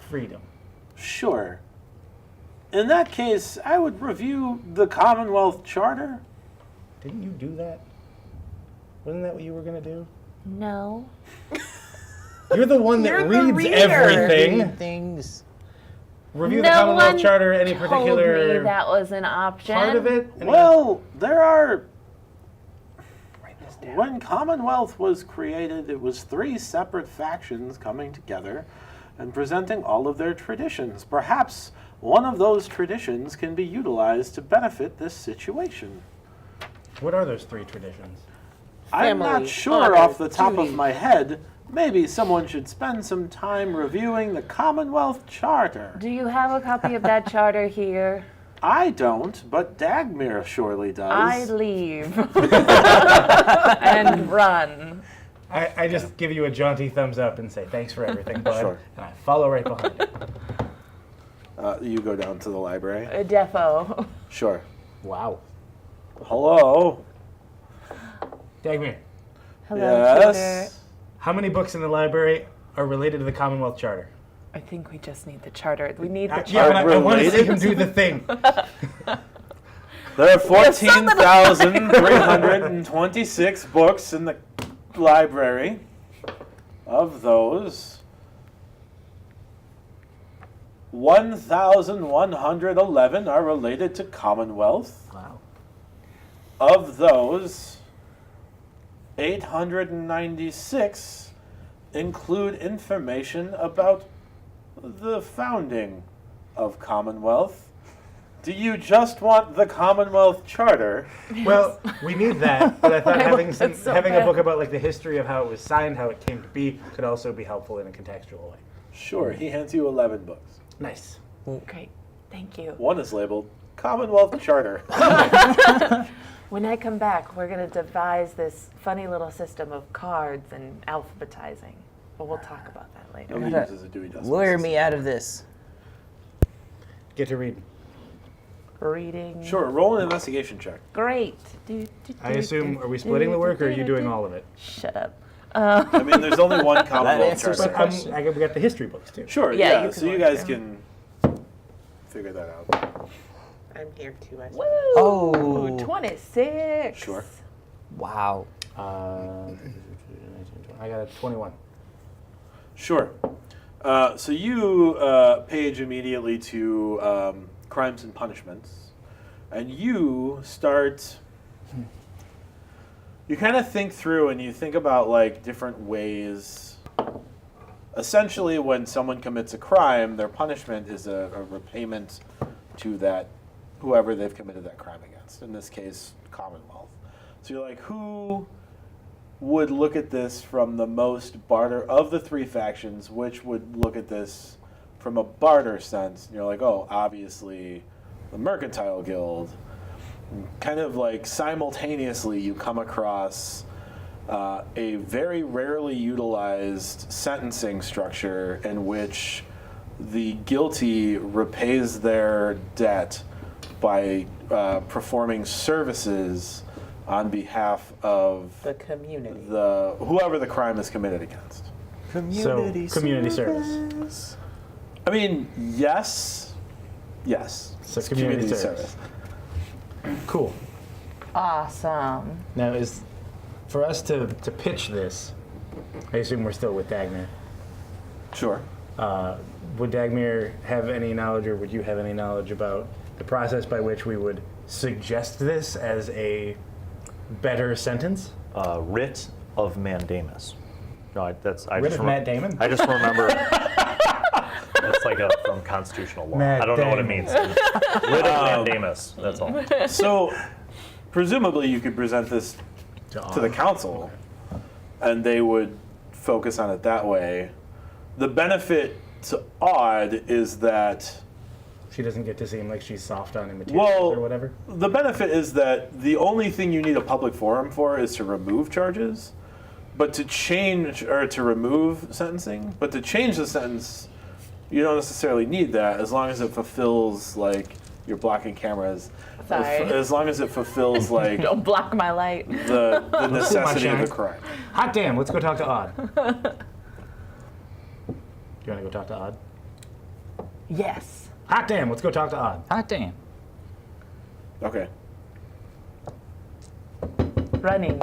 Freedom. Sure. In that case, I would review the Commonwealth Charter. Didn't you do that? Wasn't that what you were going to do? No. You're the one that You're the reads reader. everything. Things. Review the Commonwealth Charter, any told particular me that was an option. part of it? Well, there are. When Commonwealth was created, it was 3 separate factions coming together and presenting all of their traditions. Perhaps one of those traditions can be utilized to benefit this situation. What are those 3 traditions? I'm not Family, sure honor, off the top duty. of my head, maybe someone should spend some time reviewing the Commonwealth Charter. Do you have a copy of that charter here? I don't, but Dagmir surely does. I leave and run. I just give you a jaunty thumbs up and say, thanks for everything, bud. Sure. And I follow right behind you. You go down to the library. A defo. Sure. Wow. Hello. Dagmir, Hello, Yes. tutor. how many books in the library are related to the Commonwealth Charter? I think we just need the charter. We need the Yeah, charter. but I want to see related? him do the thing. There are 14,326 books in the library. Of those, 1,111 are related to Commonwealth. Wow. Of those, 896 include information about the founding of Commonwealth. Do you just want the Commonwealth Charter? Well, we need that, but I thought having That's so having a bad. book about like the history of how it was signed, how it came to be, could also be helpful in a contextual way. Sure, he hands you 11 books. Nice. Great. Thank you. One is labeled Commonwealth Charter. When I come back, we're going to devise this funny little system of cards and alphabetizing. But we'll talk about that later. He uses a Dewey Decimal Lure System. me out of this. Get to read. Reading. Sure, roll an investigation check. Great. I assume, are we splitting the work, or are you doing all of it? Shut up. I mean, there's only one Commonwealth answers Charter. the question. We got the history books too. Sure, Yeah, yeah. you So can you look guys through. can figure that out. I'm here too. Woo! Oh. 26. Sure. Wow. I got a 21. Sure. So you page immediately to crimes and punishments, and you start. You kind of think through, and you think about like different ways. Essentially, when someone commits a crime, their punishment is a repayment to that whoever they've committed that crime against. In this case, Commonwealth. So you're like, who would look at this from the most barter of the three factions? Which would look at this from a barter sense? And you're like, oh, obviously, the Mercantile Guild. And kind of like simultaneously, you come across a very rarely utilized sentencing structure in which the guilty repays their debt by performing services on behalf of The community. the whoever the crime is committed against. Community service. I mean, yes. So It's community service. Cool. Awesome. Now, is for us to pitch this, I assume we're still with Dagmir. Sure. Would Dagmir have any knowledge, or would you have any knowledge about the process by which we would suggest this as a better sentence? Writ of mandamus. No, I Writ just of Matt Damon? I just remember. It's like from constitutional law. Matt I don't know what it Damon. means. Writ of mandamus. That's all. So, presumably, you could present this to the council, and they would focus on it that way. The benefit to Odd is that, She doesn't get to seem like she's soft on immaterials well, or whatever. the benefit is that the only thing you need a public forum for is to remove charges, but to change or to remove sentencing. But to change the sentence, you don't necessarily need that as long as it fulfills like you're blocking cameras. Sorry. As long as it fulfills like Don't block my light. the necessity of shine. the crime. Hot damn, let's go talk to Odd. Do you want to go talk to Odd? Yes. Hot damn, let's go talk to Odd. Hot damn. Okay. Running.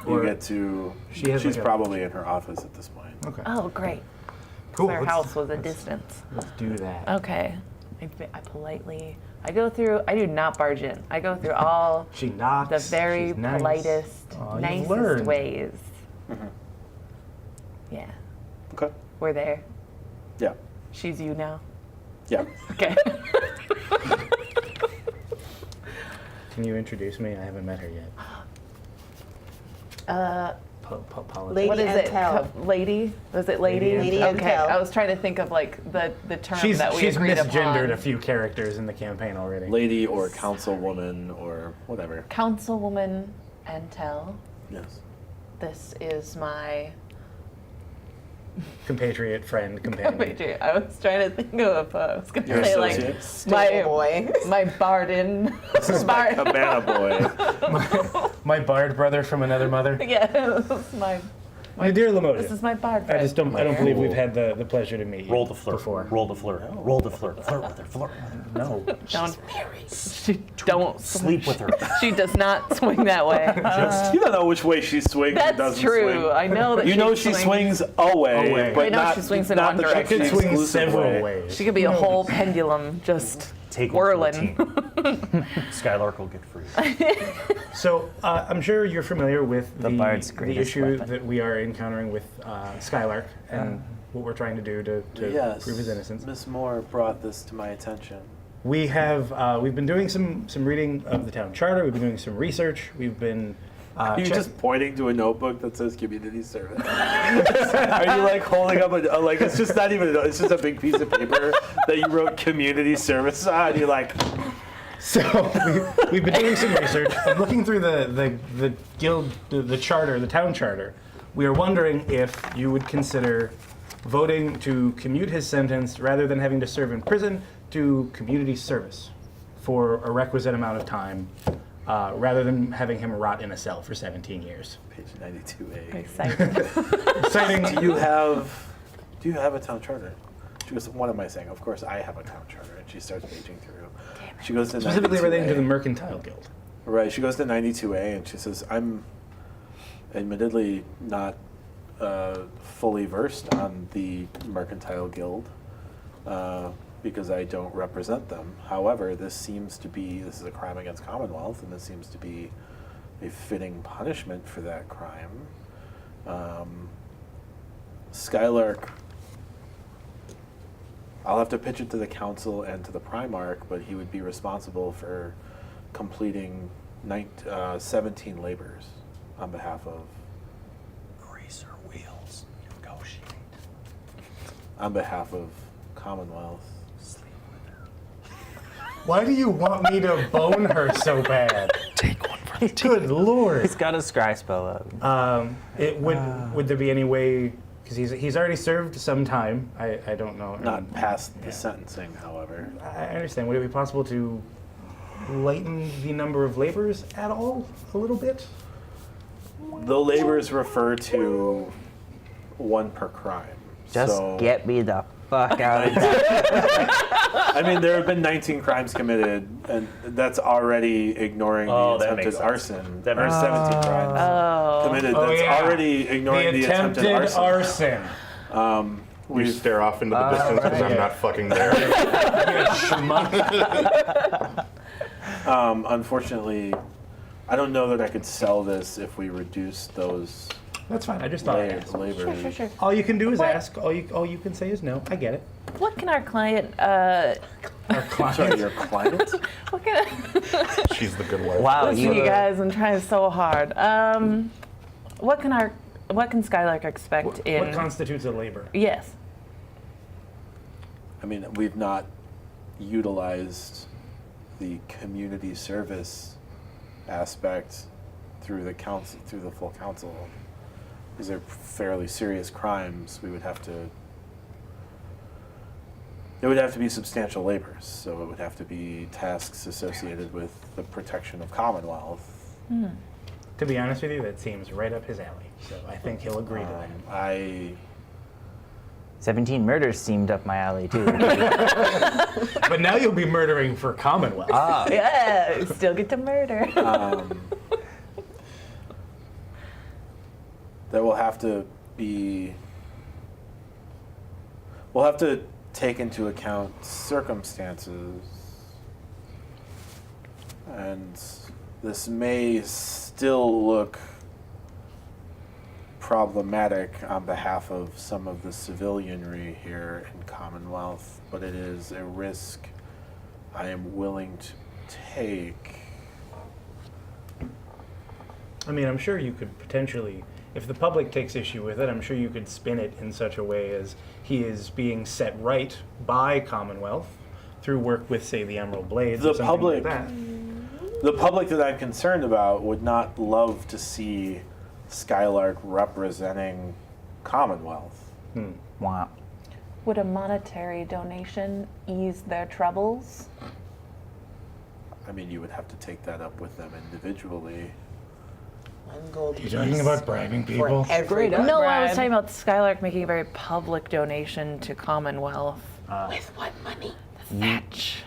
You get to. She has she's like a- probably in her office at this point. Okay. Oh, great. Cool. Our let's- house was a distance. Let's do that. Okay. I politely. I go through. I do not barge in. I go through all She knocks. the very she's nice. politest, Aw, you've nicest learned. ways. Mhm. Yeah. Okay. We're there. Yeah. She's you now. Yeah. Okay. Can you introduce me? I haven't met her yet. politics. Lady What is it? Intel. Lady? Was it lady? Lady Okay, Intel. I was trying to think of like the term She's that we she's agreed misgendered upon. a few characters in the campaign already. Lady or councilwoman or whatever. Councilwoman Antel. Yes. This is my. Compatriot, friend, companion. I was trying to think of. I was going Your to say like associate? Stable boy. my Bardin. This is my cabana boy. My bard brother from another mother. Yes, My dear Lamoja. this is my bard. I just don't. I don't friend. believe we've had the pleasure to meet you Roll the flirt. before. Roll the flirt. Roll the flirt. Flirt with her. Flirt with her. No. Don't. She don't Sleep with her. She does not swing that way. You don't know which way she swings or That's doesn't true. swing. I know that You know she swings away, Away. but I know not, she swings in not one the direction. Could the swing exclusive several way. ways. She could be a whole pendulum just Take one for the whirling. team. Skylark will get free. So I'm sure you're familiar with The bard's the greatest issue weapon. that we are encountering with Skylark and what we're trying to do to Yes. prove his innocence. Miss Moore brought this to my attention. We have we've been doing some reading of the town charter. We've been doing some research. We've been Are you check- just pointing to a notebook that says community service? Are you like holding up a like? It's just not even. It's just a big piece of paper that you wrote community service on. You're like, So we've been doing some research and looking through the guild, the charter, the town charter. We are wondering if you would consider voting to commute his sentence rather than having to serve in prison to community service for a requisite amount of time, rather than having him rot in a cell for 17 years. page 92A. Exciting. Citing Do you have a town charter? She goes, what am I saying? Of course I have a town charter. And she starts paging through. She goes to specifically relating to the 92A. Mercantile Guild. Right. She goes to 92A and she says, I'm admittedly not fully versed on the Mercantile Guild because I don't represent them. However, this is a crime against Commonwealth, and this seems to be a fitting punishment for that crime. Skylark, I'll have to pitch it to the council and to the Primarch, but he would be responsible for completing 17 labors on behalf of, Greaser wheels. Negotiate. on behalf of Commonwealth. Sleep with her. Why do you want me to bone her so bad? Take one for the team. Good lord. He's got a scry spell up. Would there be any way? Because he's already served some time. I don't know. Not past the sentencing, however. I understand. Would it be possible to lighten the number of labors at all a little bit? The labors refer to one per crime. Just so, get me the fuck out of there. I mean, there have been 19 crimes committed, and that's already ignoring Oh, the that attempted makes sense. arson. That Or makes 17 crimes Oh. committed. Oh, That's yeah. already ignoring the attempted arson. You We've stare off into the distance because I'm right. not fucking there. Unfortunately, I don't know that I could sell this if we reduce those That's fine. I just thought I'd ask. labors. Sure. All you can do is What? ask. All you can say is no. I get it. What can our client? Our client. Sorry, your client? What can? She's the good wife. Wow, Listen, you guys, I'm trying so hard. What can Skylark expect in? What constitutes a labor? Yes. I mean, we've not utilized the community service aspect through the council, through the full council. These are fairly serious crimes. There would have to be substantial labors, so it would have to be tasks associated with the protection of Commonwealth. To be honest with you, that seems right up his alley. So I think he'll agree to that. 17 murders seemed up my alley, too. But now you'll be murdering for Commonwealth. Ah, Yeah. Still get to murder. There will have to be. We'll have to take into account circumstances, and this may still look problematic on behalf of some of the civilianry here in Commonwealth, but it is a risk I am willing to take. I mean, I'm sure you could potentially if the public takes issue with it, I'm sure you could spin it in such a way as he is being set right by Commonwealth through work with, say, the Emerald Blades The or something public- like that. The public that I'm concerned about would not love to see Skylark representing Commonwealth. Wow. Would a monetary donation ease their troubles? I mean, you would have to take that up with them individually. One gold You're talking piece about bribing for people? everyone. No, I was Bribe. talking about Skylark making a very public donation to Commonwealth. With what money? Fetch.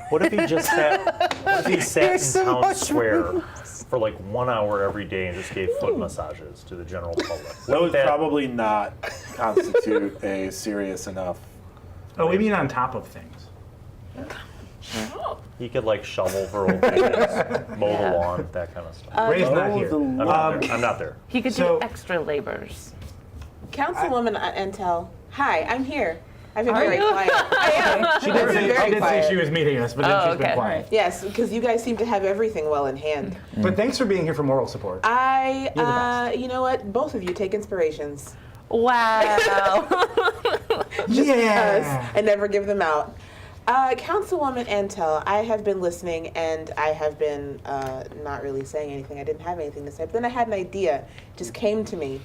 What if he just sat? What if he sat in town square for like 1 hour every day and just gave foot massages to the general public? That would Wouldn't probably not constitute a serious enough. Oh, we mean on top of things. He could like shovel for old ladies, mow the lawn, that kind of stuff. Ray's not here. I'm not there. I'm not there. He could So- do extra labors. Councilwoman Entel, hi, I'm here. I've been Are very you? quiet. I am. She I've did, been say, very she, did say quiet. she was meeting us, but then Oh, she's been okay. quiet. Yes, because you guys seem to have everything well in hand. But thanks for being here for moral support. I, You're the best. you know what? Both of you take inspirations. Wow. Just Yeah. because, and never give them out. Councilwoman Entel, I have been listening and I have been not really saying anything. I didn't have anything to say. But then I had an idea. It just came to me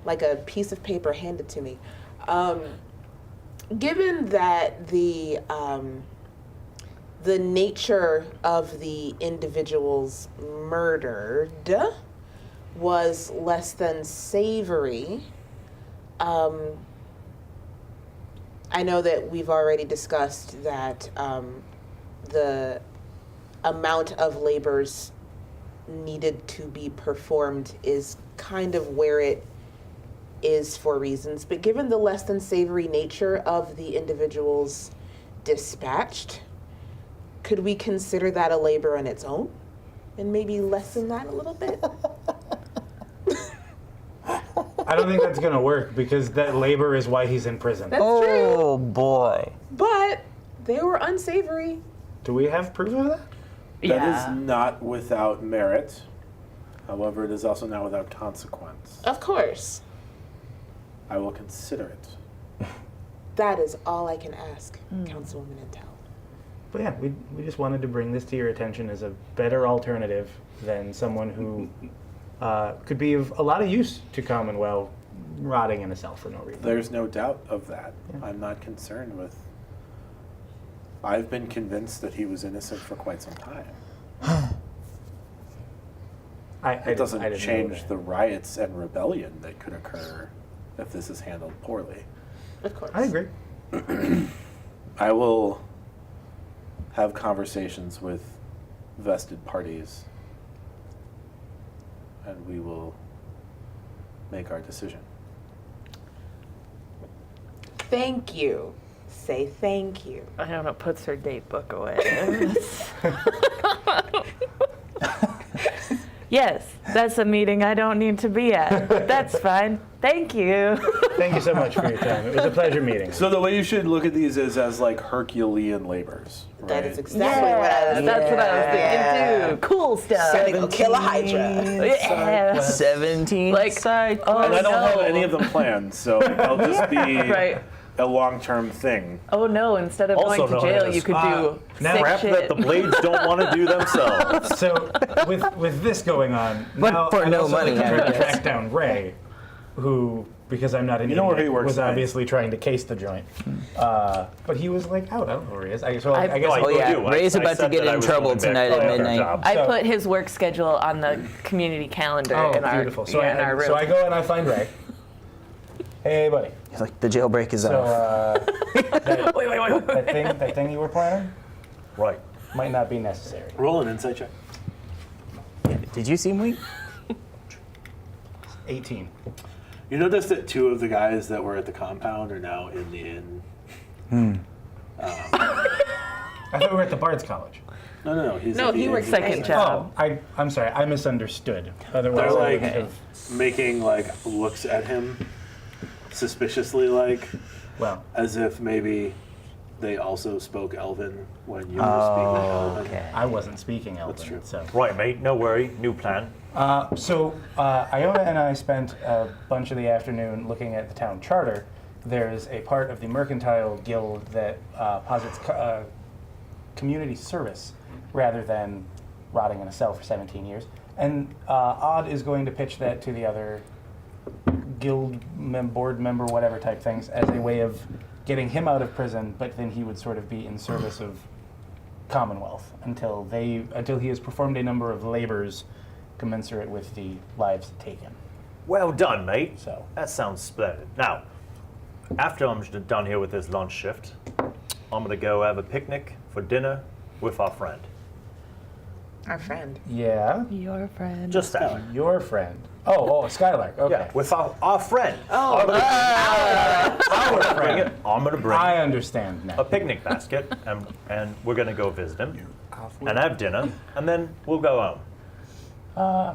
like a piece of paper handed to me. Given that the nature of the individuals murdered was less than savory, I know that we've already discussed that the amount of labors needed to be performed is kind of where it is for reasons, but given the less than savory nature of the individuals dispatched, could we consider that a labor on its own and maybe lessen that a little bit? I don't think that's going to work because that labor is why he's in prison. That's true, Oh boy. but they were unsavory. Do we have proof of that? That is not without merit. However, it is also not without consequence. Of course. I will consider it. That is all I can ask, Councilwoman Intel. But yeah, we just wanted to bring this to your attention as a better alternative than someone who could be of a lot of use to Commonwealth rotting in a cell for no reason. There's no doubt of that. I'm not concerned with. I've been convinced that he was innocent for quite some time. It doesn't I didn't know change that. the riots and rebellion that could occur if this is handled poorly. Of course. I agree. I will have conversations with vested parties and we will make our decision. Thank you. Say thank you. I don't know, puts her date book away. Yes, that's a meeting I don't need to be at, but that's fine. Thank you. Thank you so much for your time. It was a pleasure meeting. So the way you should look at these is as like Herculean labors, right? That is exactly what I was That's what I was thinking too. Cool stuff. Gonna go kill a Hydra. Yeah. 17 Like, side oh, And I don't have no. any of them planned, so they'll just be Right. a long-term thing. Oh no, instead of Also going to known jail, as, you could do now sick Crap shit. that the blades don't want to do themselves. So with this going on, But now for I'd no also money, like to try I to guess. track down Ray, who, because I'm not an You know where idiot, he works was tonight. obviously trying to case the joint. But he was like out. I don't know where he is. I guess No, I I Oh yeah, do. Ray's I about to said get that I in was trouble going back tonight to at their midnight. job. I So- put his work schedule on the community calendar Oh, in our beautiful. So, in our room. so I go and I find Ray. Hey, buddy. He's like, the jailbreak is So off. that thing you were planning Right. might not be necessary. Roll an insight check. Did you see him? 18. You notice that two of the guys that were at the compound are now in the inn. I thought we were at the Bards College. No, he's No, at the he inn. works Second job. Oh, I'm sorry. I misunderstood. Otherwise, They're I like wouldn't have. making like looks at him suspiciously, like Well, as if maybe they also spoke Elven when you were speaking Elven. Okay. I wasn't speaking Elven. That's true. So. Right, mate. No worry. New plan. Iona and I spent a bunch of the afternoon looking at the town charter. There's a part of the Mercantile Guild that posits community service rather than rotting in a cell for 17 years. And Odd is going to pitch that to the other guild board member, whatever type things, as a way of getting him out of prison, but then he would sort of be in service of Commonwealth until he has performed a number of labors commensurate with the lives taken. Well done, mate. So That sounds splendid. Now, after I'm done here with this lunch shift, I'm gonna go have a picnic for dinner with our friend. Our friend. yeah, Your friend. Just that. your friend. Oh, Skylark. Okay. Yeah, with our friend. Oh, I'm gonna bring it. I'm gonna bring I understand a now. picnic basket, and we're gonna go visit him, and have dinner, and then we'll go home.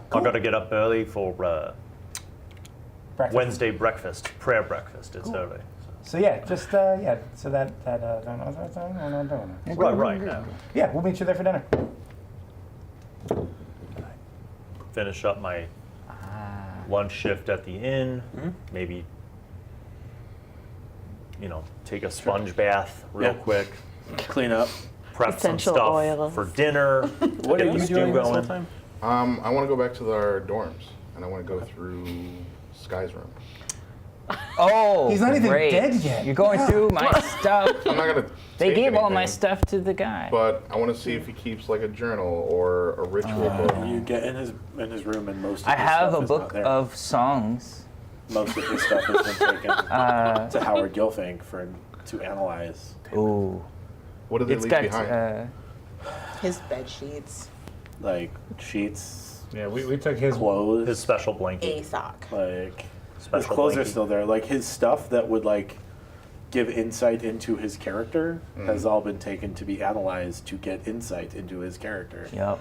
Cool. I gotta get up early for Breakfast. Wednesday breakfast, prayer breakfast. It's early. So yeah, just so that Right. yeah, we'll meet you there for dinner. Finish up my lunch shift at the inn. Maybe, take a sponge bath real Yeah. quick. Clean up. Prep Essential some stuff oils. for dinner. What get are the you stew doing this whole going. time? I want to go back to our dorms, and I want to go through Sky's room. Oh, He's not even great. dead yet. You're going through my stuff. I'm not gonna. They take gave all my anything, stuff to the guy. But I want to see if he keeps like a journal or a ritual book. You get in his room and most of I his have stuff a is book not there. of songs. Most of his stuff has been taken to Howard Gilfink to analyze. Ooh. What did they It's leave got behind? his bed sheets, Like sheets, Yeah, we took his. clothes, His special blanket. a sock. like his Special clothes are blanket. still there. Like his stuff that would like give insight into his character has all been taken to be analyzed to get insight into his character. Yep.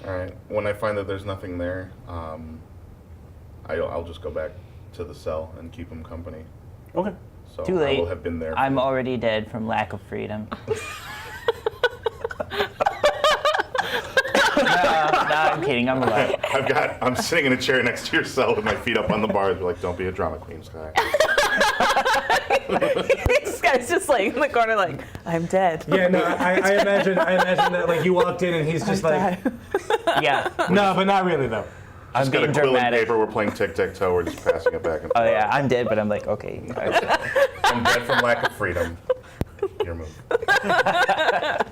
All right. When I find that there's nothing there, I'll just go back to the cell and keep him company. Okay. So Too I late. will have been there. I'm already dead from lack of freedom. No, I'm kidding. I'm alive. I'm sitting in a chair next to your cell with my feet up on the bars. We're like, don't be a drama queen, Sky. This guy's just like in the corner, like, I'm dead. Yeah, no, I imagine that like you walked in and he's just like, Yeah. no, but not really though. I'm Just got a being quill and dramatic. paper. We're playing tic-tac-toe. We're just passing it back and Oh forth. yeah, I'm dead, but I'm like, okay. You guys. I'm dead from lack of freedom. Your move.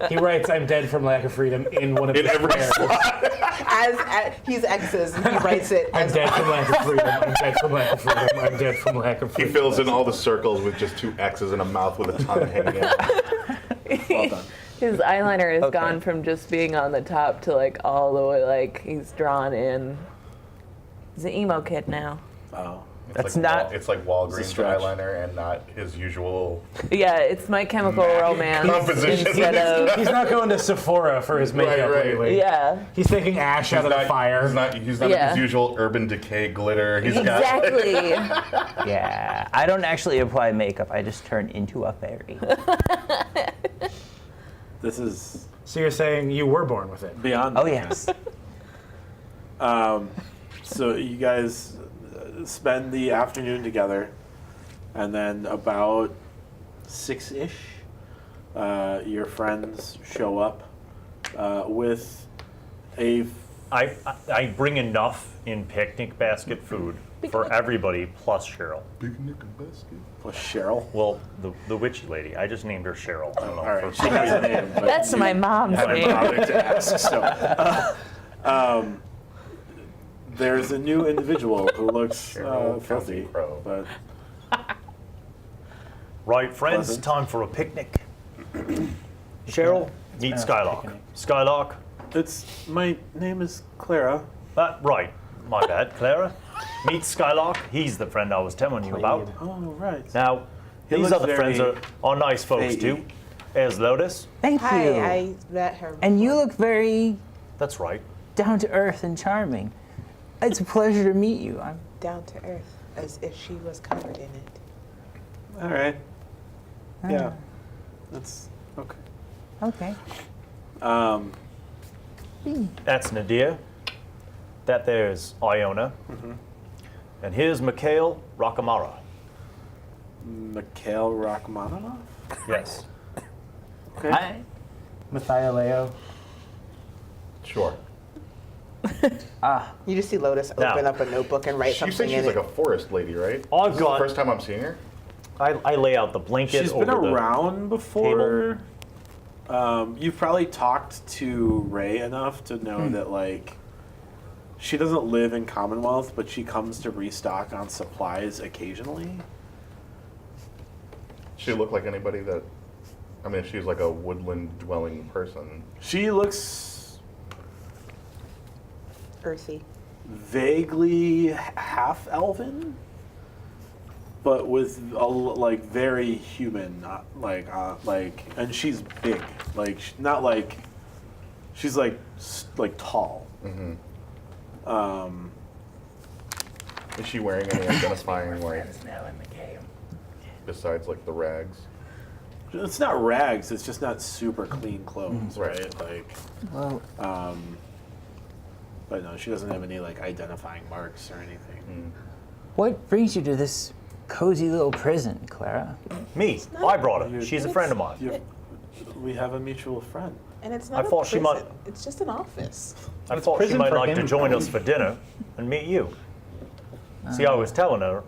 He writes, "I'm dead from lack of freedom" in one of In his every prayers. slot. As he's X's, and he writes it I'm as dead from lack of freedom. I'm dead from lack of freedom. I'm dead from lack of He freedom. fills in all the circles with just two X's and a mouth with a tongue hanging out. Well done. His eyeliner has Okay. gone from just being on the top to like all the way, like he's drawn in. He's an emo kid now. Oh. That's not- It's like Walgreens stretch. eyeliner and not his usual. Yeah, it's My Chemical Romance composition. instead of. He's not going to Sephora for his makeup Right. lately. Yeah, He's taking ash out of the fire. He's not Yeah. his usual Urban Decay glitter. He's got. exactly. Yeah. I don't actually apply makeup. I just turn into a fairy. This is So you're saying you were born with it? beyond. Oh yes. So you guys spend the afternoon together, and then about 6-ish, your friends show up with a. I bring enough in picnic basket food for everybody plus Cheryl. Picnic and basket. With Cheryl. Well, the witchy lady. I just named her Cheryl. I don't know. All right, for she some has a reason. name. But That's you my mom's haven't name. bothered to ask. So, there's a new individual who looks Cheryl filthy, County Crow. but Right, friends, Pleasant. time for a picnic. Cheryl, meet been a Skylark. picnic. Skylark, my name is Clara. right, my bad, Clara. Meet Skylark. He's the friend I was telling you about. Oh, right. Now, He these looks other friends very are nice folks fadey. too. There's Lotus. Thank you. Hi, I met her. And you look very That's right. down to earth and charming. It's a pleasure to meet you. I'm down to earth, as if she was covered in it. All right. Yeah. That's okay. Okay. That's Nadia. That there's Iona. And here's Mikhail Rakamara. Mikhail Rachmaninoff? Yes. Okay. Hi. Mathioleo. Sure. You just see Lotus open Now, up a notebook and write You something say she's in like it. a forest lady, right? I've This is the got- first time I'm seeing her. I lay out the blanket She's over been the around before. You've probably talked to Ray enough to know that, like, she doesn't live in Commonwealth, but she comes to restock on supplies occasionally. She look like anybody that, I mean, if she's like a woodland dwelling person. She looks Earthy. vaguely half elven, but with like very human, not like and she's big, like not like she's like tall. Mm-hmm. Is she wearing any identifying, like, besides like the rags? It's not rags. It's just not super clean clothes, right? Like, Well, but no, she doesn't have any like identifying marks or anything. what brings you to this cozy little prison, Clara? Me. I brought her. She's a friend of mine. We have a mutual friend. And it's I not a thought she prison. might- It's just an office. I thought she prison might for like to him, join probably. us for dinner and meet you. See, I was telling her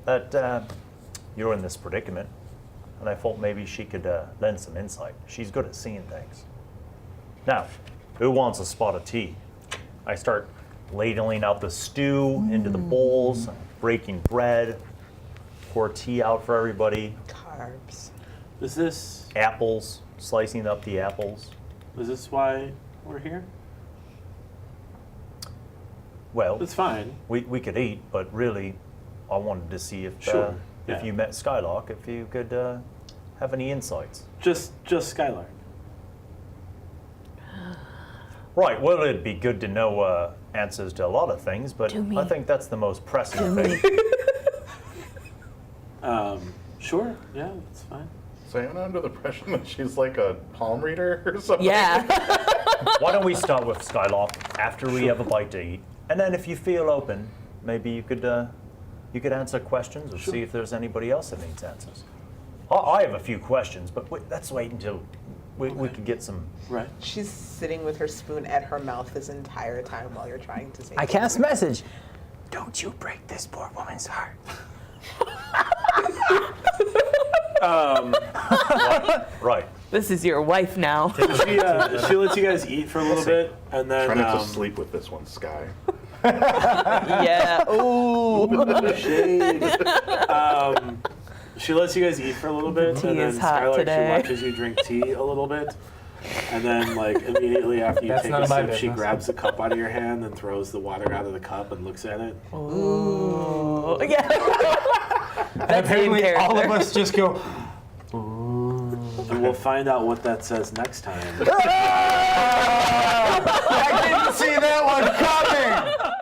that you're in this predicament, and I thought maybe she could lend some insight. She's good at seeing things. Now, who wants a spot of tea? I start ladling out the stew into the bowls, breaking bread, pour tea out for everybody, Carbs. Is this apples, slicing up the apples. why we're here? Well, It's fine. we could eat, but really, I wanted to see if Sure, if yeah. you met Skylark, if you could have any insights. Just Skylar. Right. Well, it'd be good to know answers to a lot of things, but To me. I think that's the most pressing thing. Sure. Yeah, that's fine. So I'm under the impression that she's like a palm reader or something. Yeah. Why don't we start with Skylark after we have a bite to eat, and then if you feel open, maybe you could answer questions or see if there's anybody else that needs answers. I have a few questions, but let's wait until we can get some. Right. She's sitting with her spoon at her mouth this entire time while you're trying to say I cast message. Don't you break this poor woman's heart. Right. This is your wife now. She lets you guys eat for a little bit, and then Try not to sleep with this one, Sky. Yeah. Ooh. shade. She lets you guys eat for a little bit, tea and then is hot Skylar, today. she watches you drink tea a little bit, and then like immediately after you That's take none a of my sip, she business. grabs the cup out of your hand and throws the water out of the cup and looks at it. Ooh. Yeah. And That's in apparently all of character. us just go, And we'll find out what that says next time. I didn't see that one coming!